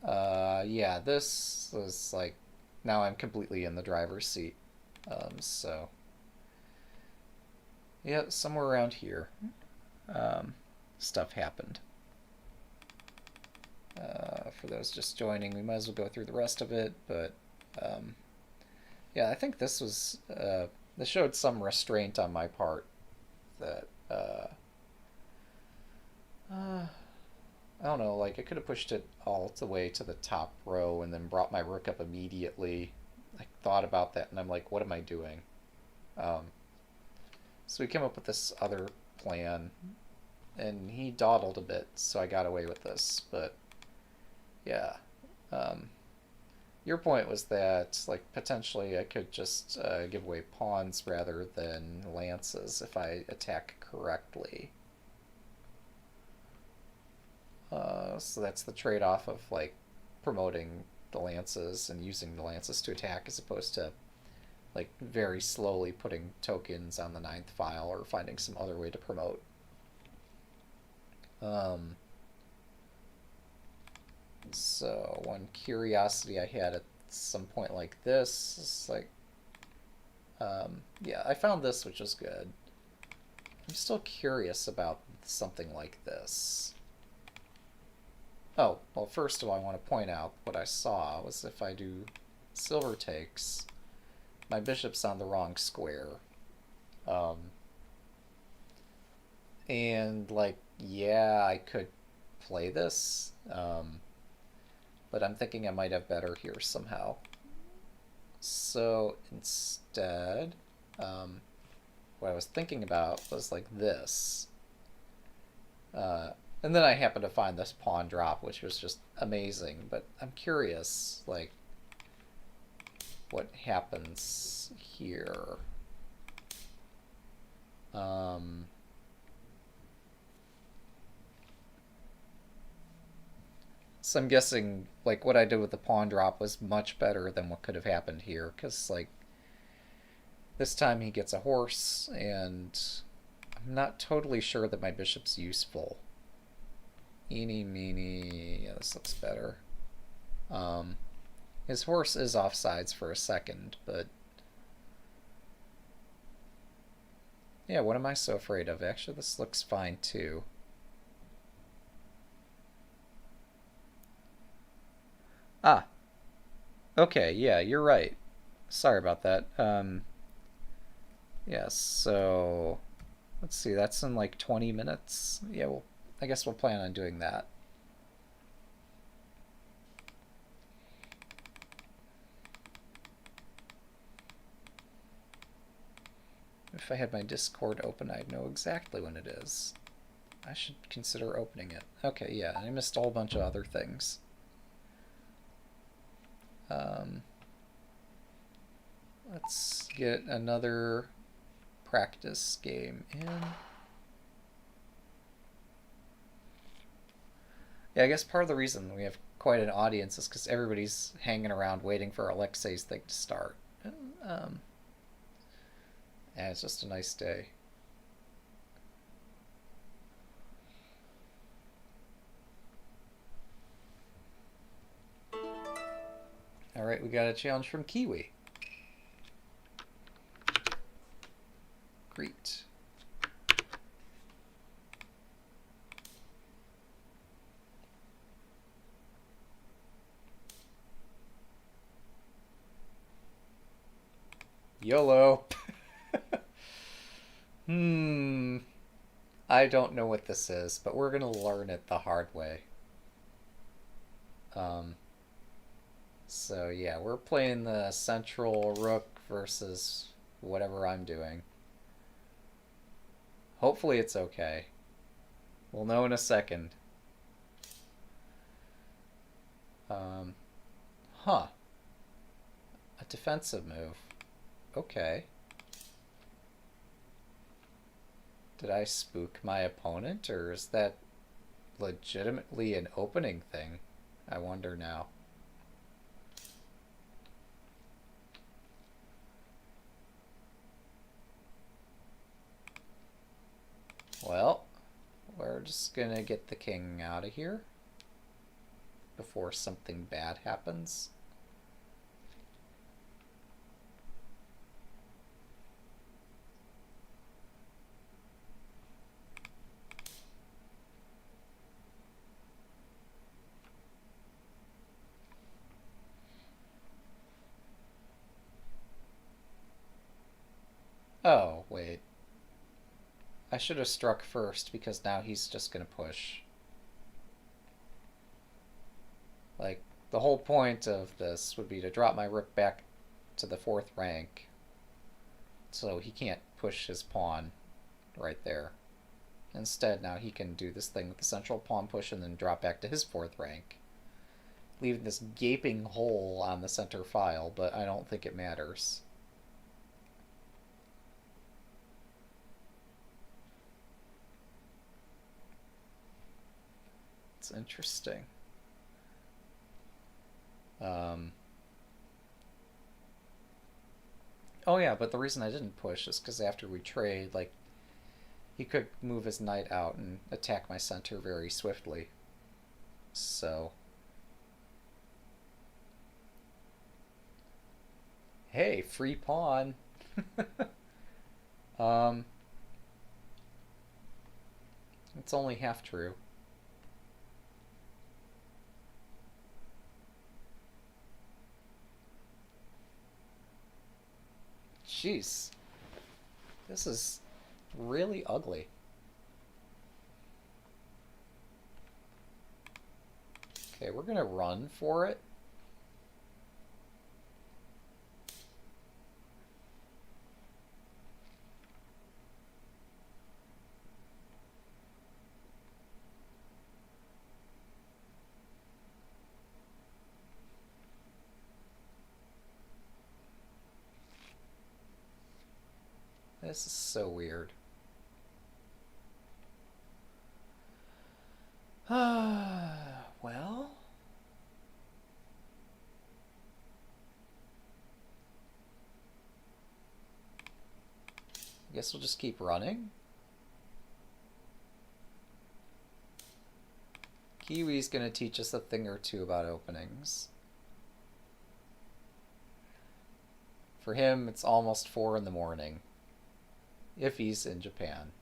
Yeah, this was like... Now I'm completely in the driver's seat. So... Yeah, somewhere around here. Stuff happened. For those just joining, we might as well go through the rest of it, but... yeah, I think this was... this showed some restraint on my part that... I don't know, like I could have pushed it all the way to the top row and then brought my rook up immediately. I thought about that and I'm like, what am I doing? So we came up with this other plan and he dawdled a bit, so I got away with this, but yeah. Your point was that like potentially I could just give away pawns rather than lances if I attack correctly. So that's the trade-off of like promoting the lances and using the lances to attack as opposed to like very slowly putting tokens on the ninth file or finding some other way to promote. So one curiosity I had at some point like this is like, yeah, I found this, which was good. I'm still curious about something like this. Oh, well, first of all, I want to point out what I saw was if I do silver takes, my bishop's on the wrong square. And, like, yeah, I could play this, but I'm thinking I might have better here somehow. So instead, what I was thinking about was like this. And then I happened to find this pawn drop, which was just amazing. But I'm curious, like, what happens here. So I'm guessing, like, what I did with the pawn drop was much better than what could have happened here. Because, like, this time he gets a horse, and I'm not totally sure that my bishop's useful. Eeny, meeny, yeah, this looks better. His horse is offsides for a second, but... Yeah, what am I so afraid of? Actually, this looks fine, too. Ah, okay, yeah, you're right. Sorry about that. Yeah, so... Let's see, that's in like 20 minutes. Yeah, well, I guess we'll plan on doing that. If I had my Discord open, I'd know exactly when it is. I should consider opening it. Okay, yeah, I missed a whole bunch of other things. Let's get another practice game in. Yeah, I guess part of the reason we have quite an audience is because everybody's hanging around waiting for Alexei's thing to start. Um, yeah, it's just a nice day. All right, we got a challenge from Kiwi. Great. YOLO. Hmm. I don't know what this is, but we're gonna learn it the hard way. Um, so yeah, we're playing the central rook versus whatever I'm doing. Hopefully it's okay. We'll know in a second. Um, huh. A defensive move. Okay. Did I spook my opponent, or is that legitimately an opening thing? I wonder now. Well, we're just gonna get the king out of here before something bad happens. Oh, wait. I should have struck first because now he's just gonna push. Like, the whole point of this would be to drop my rook back to the 4th rank so he can't push his pawn right there. Instead, now he can do this thing with the central pawn push and then drop back to his 4th rank, leaving this gaping hole on the center file, but I don't think it matters. It's interesting. Oh yeah, but the reason I didn't push is because after we trade, like, he could move his knight out and attack my center very swiftly. So, hey, free pawn. um, it's only half true. Jeez, this is really ugly. Okay, we're gonna run for it. This is so weird. Well, I guess we'll just keep running. Kiwi's gonna teach us a thing or two about openings. For him, it's almost 4 in the morning, if he's in Japan.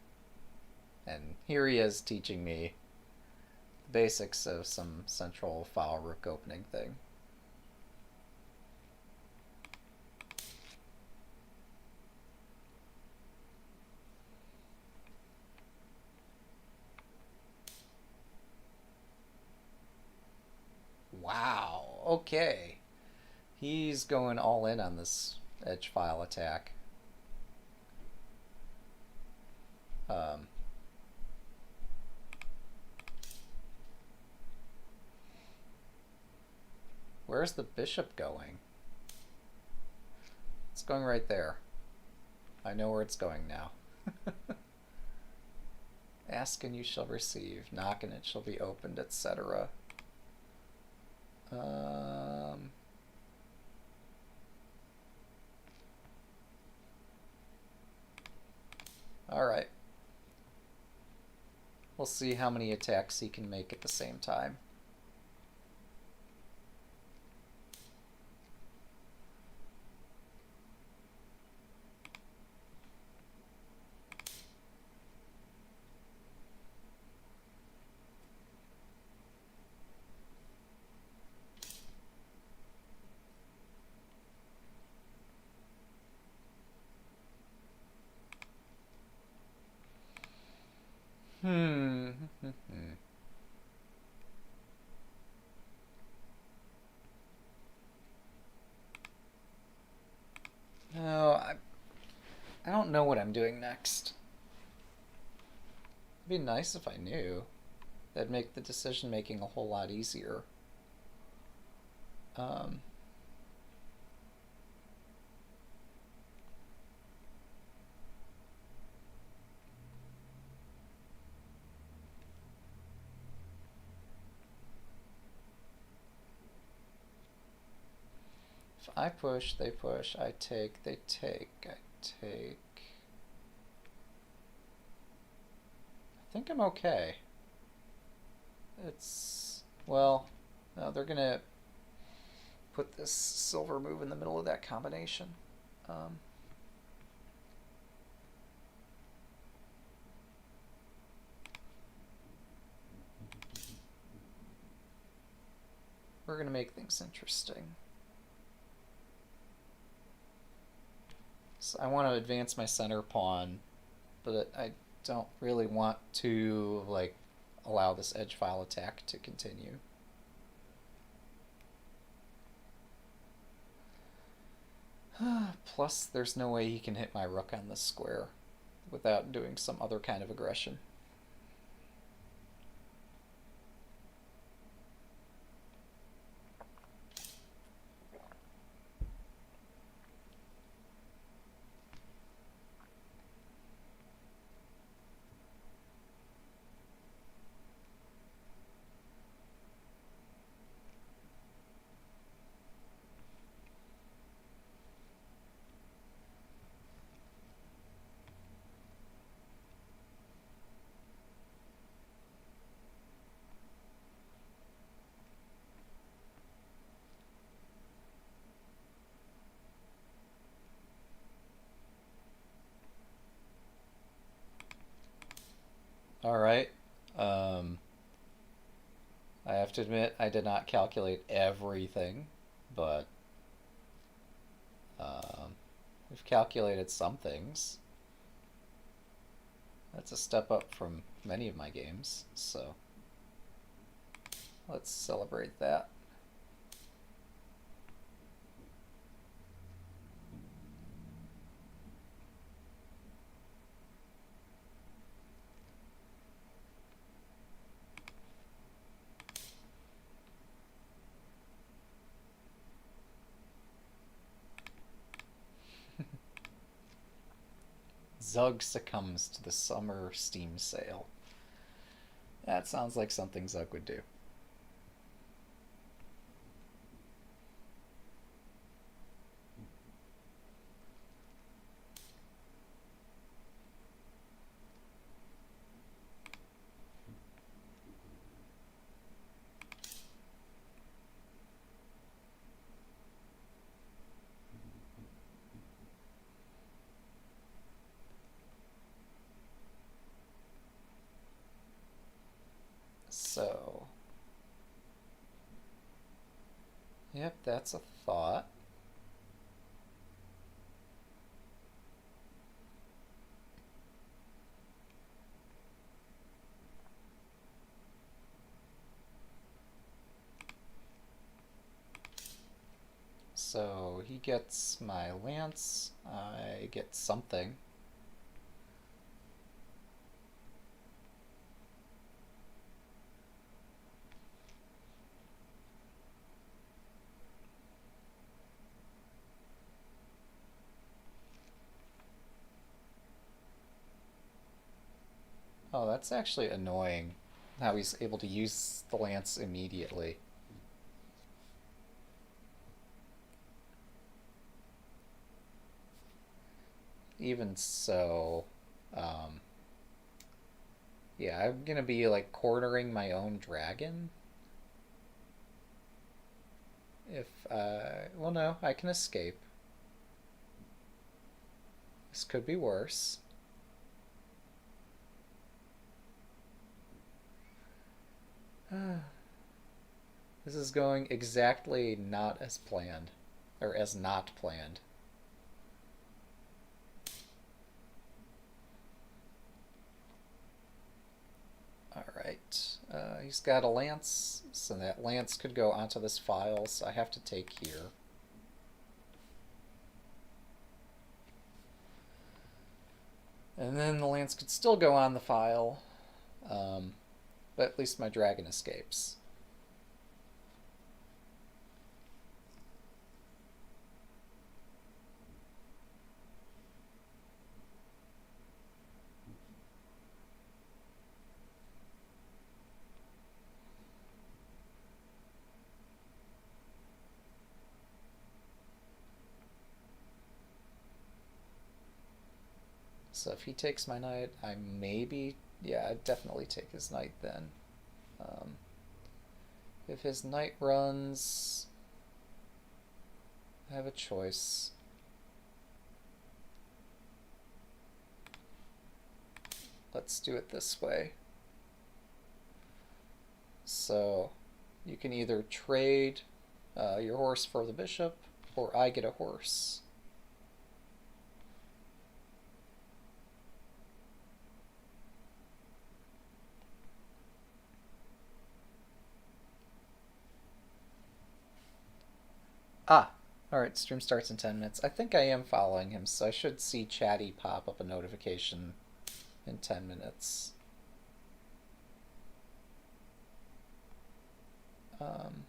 And here he is teaching me the basics of some central file rook opening thing. Wow, okay. He's going all in on this edge file attack. Um, where's the bishop going? It's going right there. I know where it's going now. Ask and you shall receive. Knock and it shall be opened, etc. Alright. We'll see how many attacks he can make at the same time. No, I don't know what I'm doing next. It'd be nice if I knew. That'd make the decision making a whole lot easier. If I push, they push. I take, they take. I take. I think I'm okay. It's, well, no, they're gonna put this silver move in the middle of that combination. We're gonna make things interesting. So I want to advance my center pawn, but I don't really want to like allow this edge file attack to continue. Plus, there's no way he can hit my rook on this square without doing some other kind of aggression. All right. I have to admit, I did not calculate everything, but we've calculated some things. That's a step up from many of my games, so let's celebrate that. Zug succumbs to the summer steam sale. That sounds like something Zug would do. So, yep, that's a thought. So he gets my lance, I get something. Oh, That's actually annoying, how he's able to use the lance immediately. Even so, um, yeah, I'm gonna be like cornering my own dragon. If, well, no, I can escape. This could be worse. This is going exactly not as planned, or as not planned. Alright, he's got a lance, so that lance could go onto this file, so I have to take here. And then the lance could still go on the file, but at least my dragon escapes. So if he takes my knight, I maybe, yeah, I'd definitely take his knight then. Um, if his knight runs, I have a choice. Let's do it this way. So you can either trade your horse for the bishop, or I get a horse. Ah, alright, stream starts in 10 minutes. I think I am following him, so I should see Chatty pop up a notification in 10 minutes. Um,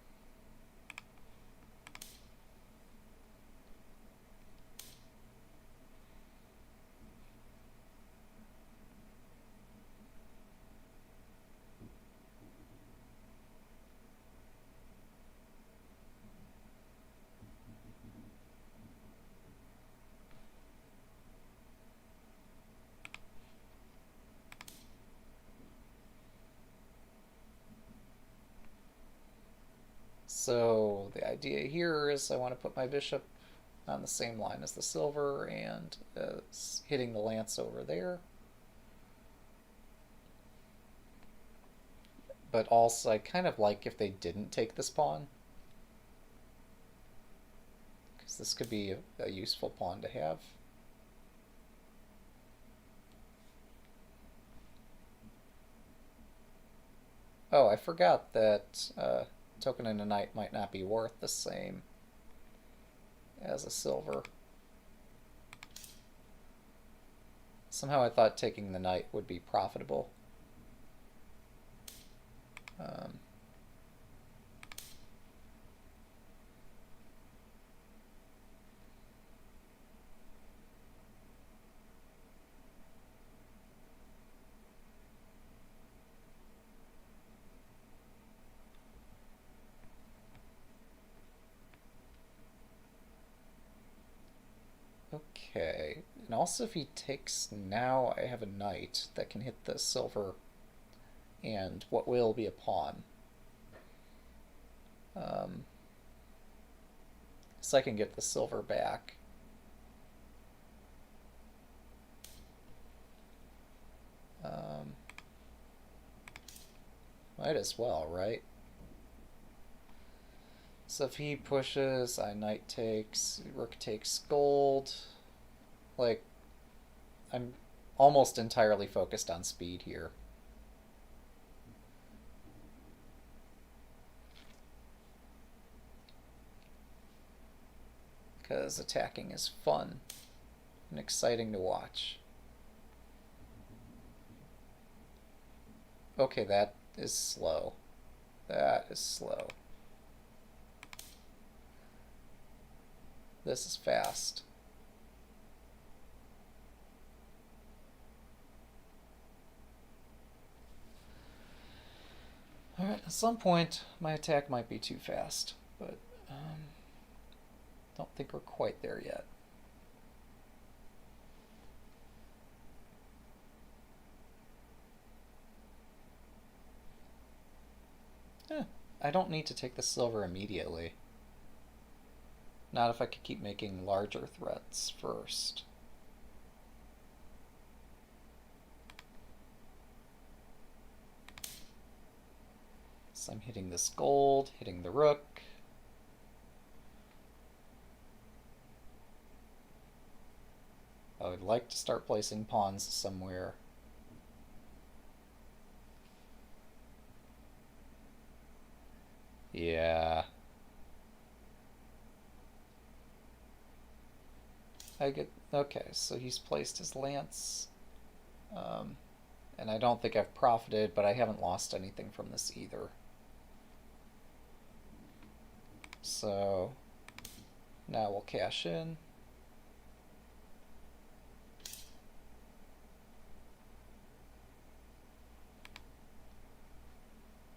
so the idea here is I want to put my bishop on the same line as the silver and hitting the lance over there. But also I kind of like if they didn't take this pawn, because this could be a useful pawn to have. Oh, I forgot that token and a knight might not be worth the same as a silver. Somehow I thought taking the knight would be profitable. Okay, and also if he takes now, I have a knight that can hit the silver and what will be a pawn. So I can get the silver back. Might as well, right? So if he pushes, I knight takes, rook takes gold. Like, I'm almost entirely focused on speed here. Because attacking is fun and exciting to watch. Okay, that is slow. That is slow. This is fast. Alright, at some point my attack might be too fast, but don't think we're quite there yet. I don't need to take the silver immediately. Not if I could keep making larger threats first. So I'm hitting this gold, hitting the rook. I would like to start placing pawns somewhere. Yeah. Okay, so he's placed his lance. And I don't think I've profited, but I haven't lost anything from this either. So now we'll cash in.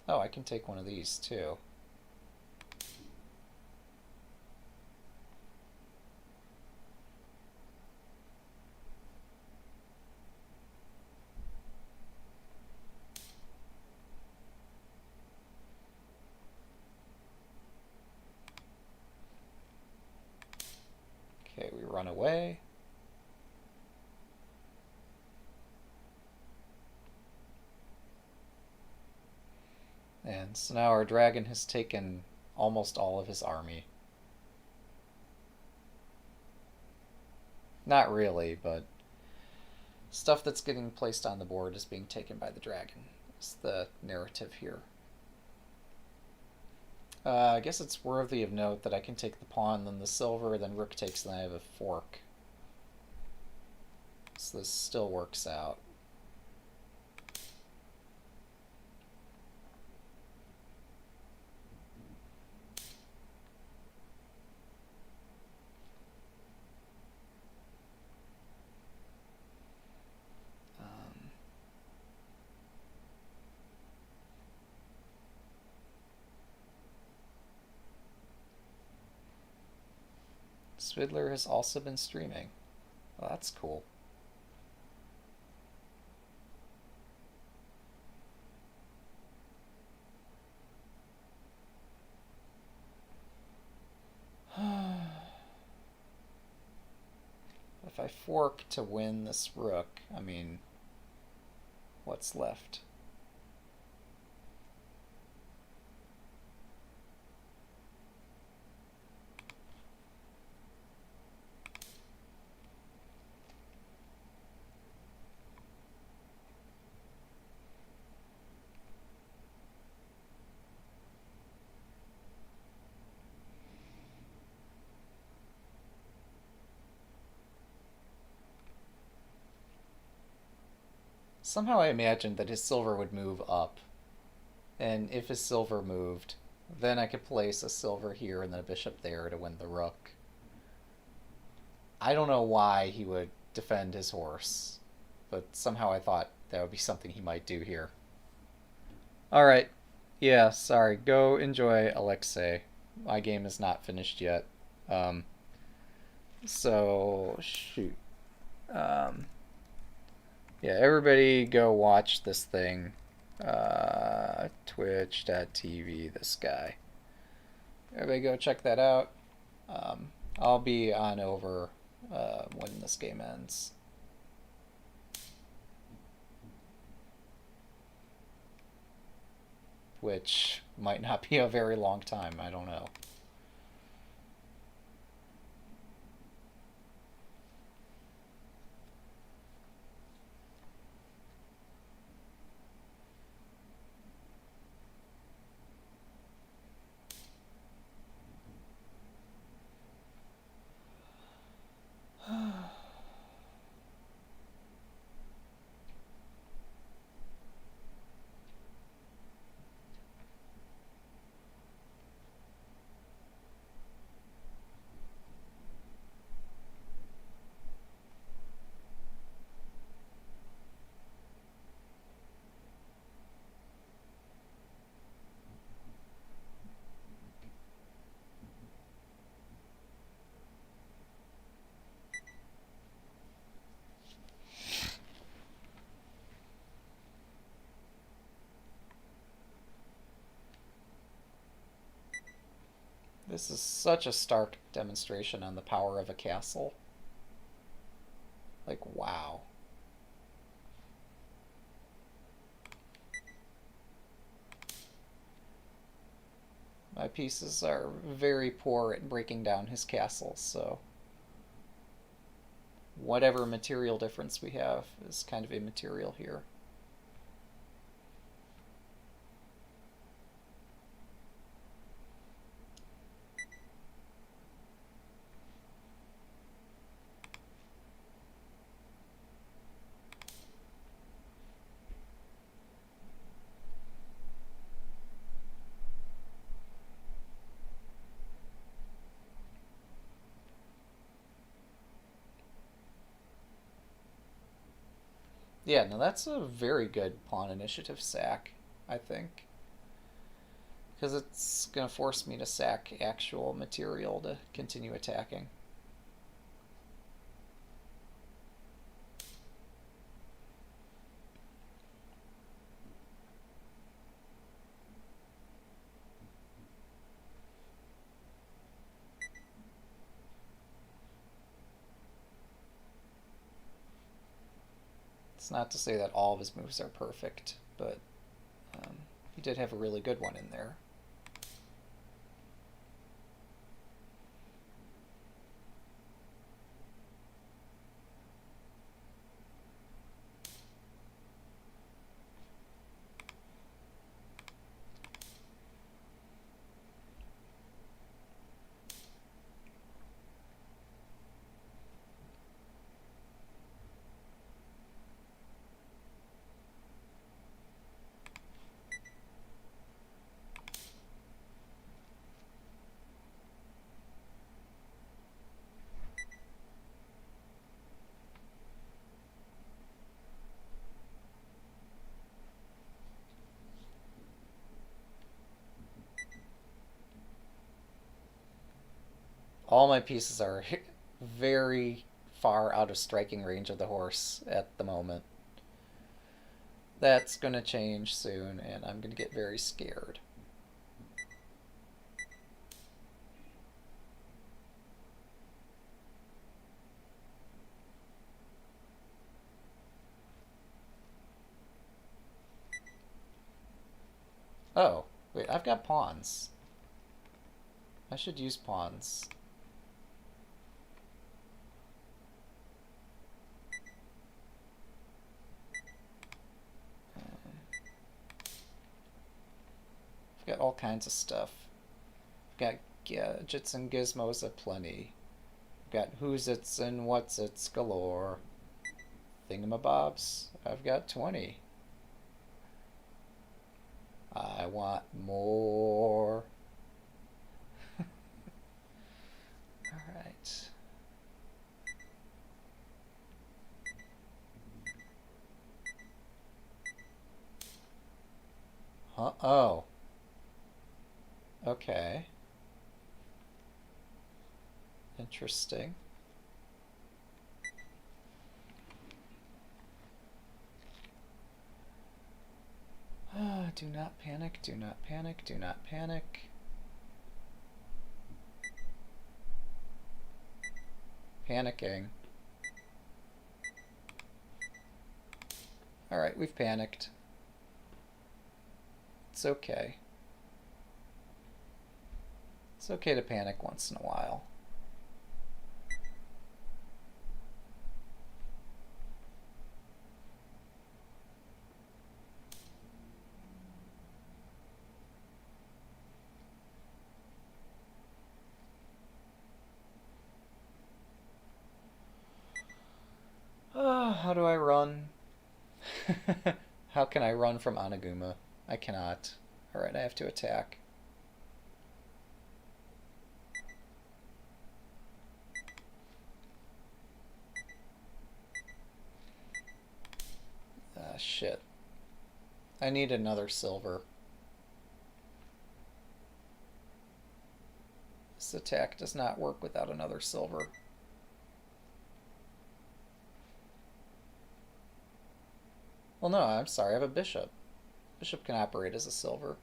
Oh, I can take one of these too. Okay, we run away. And so now our dragon has taken almost all of his army. Not really, but stuff that's getting placed on the board is being taken by the dragon. It's the narrative here. I guess it's worthy of note that I can take the pawn, then the silver, then rook takes, then I have a fork. So this still works out. Svidler has also been streaming. Well, that's cool. If I fork to win this rook, I mean, what's left? Somehow I imagined that his silver would move up. And if his silver moved, then I could place a silver here and then a bishop there to win the rook. I don't know why he would defend his horse, but somehow I thought that would be something he might do here. Alright. Yeah, sorry. Go enjoy Alexei. My game is not finished yet. So, shoot. Yeah, everybody go watch this thing. Twitch.tv, this guy. Everybody go check that out. I'll be on over when this game ends. Which might not be a very long time, I don't know. This is such a stark demonstration on the power of a castle. Like, wow. My pieces are very poor at breaking down his castle, so whatever material difference we have is kind of immaterial here. Yeah, no, that's a very good pawn initiative sack, I think. Because it's going to force me to sack actual material to continue attacking. It's not to say that all of his moves are perfect, but he did have a really good one in there. All my pieces are very far out of striking range of the horse at the moment. That's going to change soon, and I'm going to get very scared. Oh, wait, I've got pawns. I should use pawns. I've got all kinds of stuff. I've got gadgets and gizmos aplenty. I've got who's its and what's its galore. Thingamabobs, I've got 20. I want more. Alright. Huh? Oh. Okay. Interesting. Do not panic, do not panic, do not panic. Panicking. Alright, we've panicked. It's okay. It's okay to panic once in a while. How do I run? How can I run from Anaguma? I cannot. Alright, I have to attack. Ah, shit. I need another silver. This attack does not work without another silver. Well, no, I'm sorry, I have a bishop. Bishop can operate as a silver.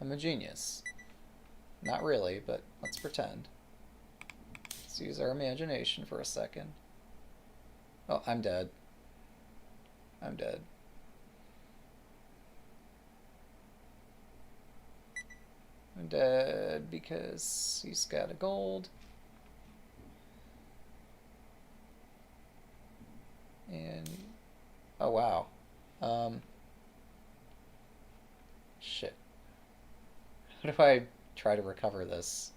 I'm a genius. Not really, but let's pretend. Let's use our imagination for a second. Oh, I'm dead. I'm dead. I'm dead because he's got a gold. And oh wow. Shit. How do I try to recover this?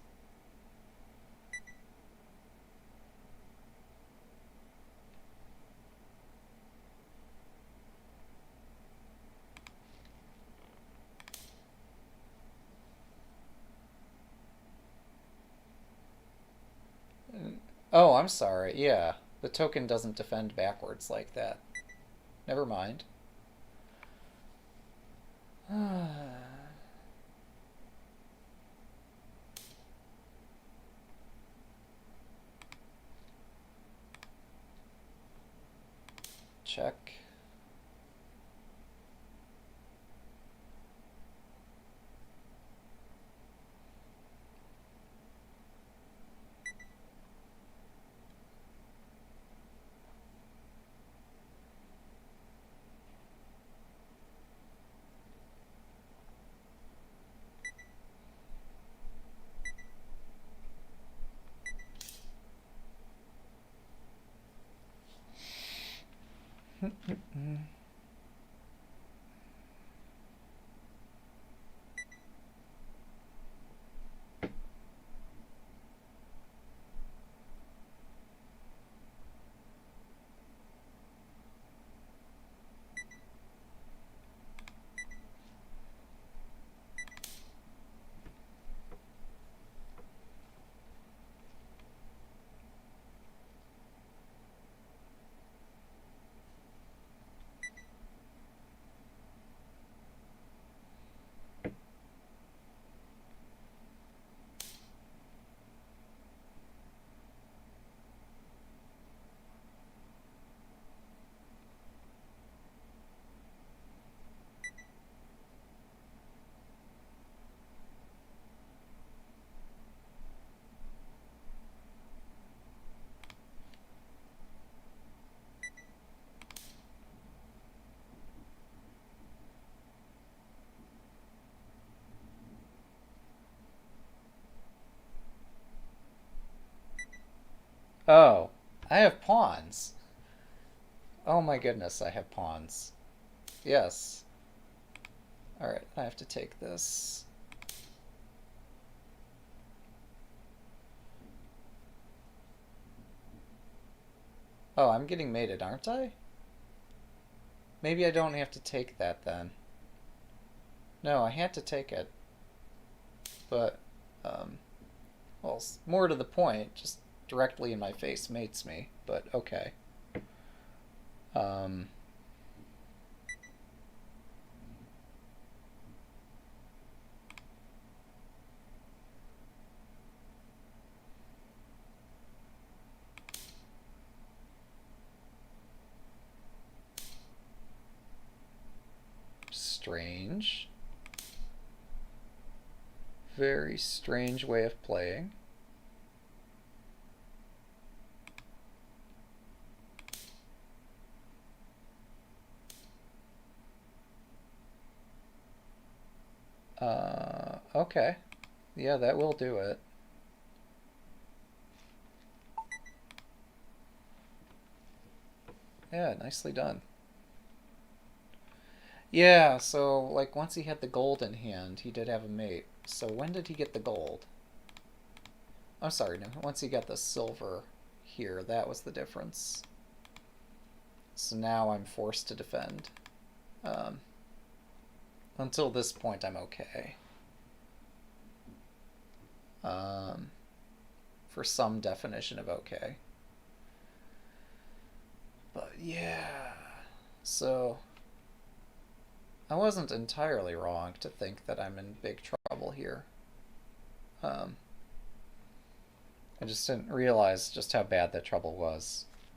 Oh, I'm sorry. Yeah, the token doesn't defend backwards like that. Never mind. Check. Oh, I have pawns. Oh my goodness, I have pawns. Yes. Alright, I have to take this. Oh, I'm getting mated, aren't I? Maybe I don't have to take that then. No, I had to take it. But, well, more to the point, just directly in my face mates me, but okay. Um, Strange. Very strange way of playing. Okay. Yeah, that will do it. Yeah, nicely done. Yeah, so, like, once he had the gold in hand, he did have a mate. So when did he get the gold? I'm sorry, no. Once he got the silver here, that was the difference. So now I'm forced to defend. Um, until this point, I'm okay. For some definition of okay. But yeah, so I wasn't entirely wrong to think that I'm in big trouble here. Um, I just didn't realize just how bad that trouble was.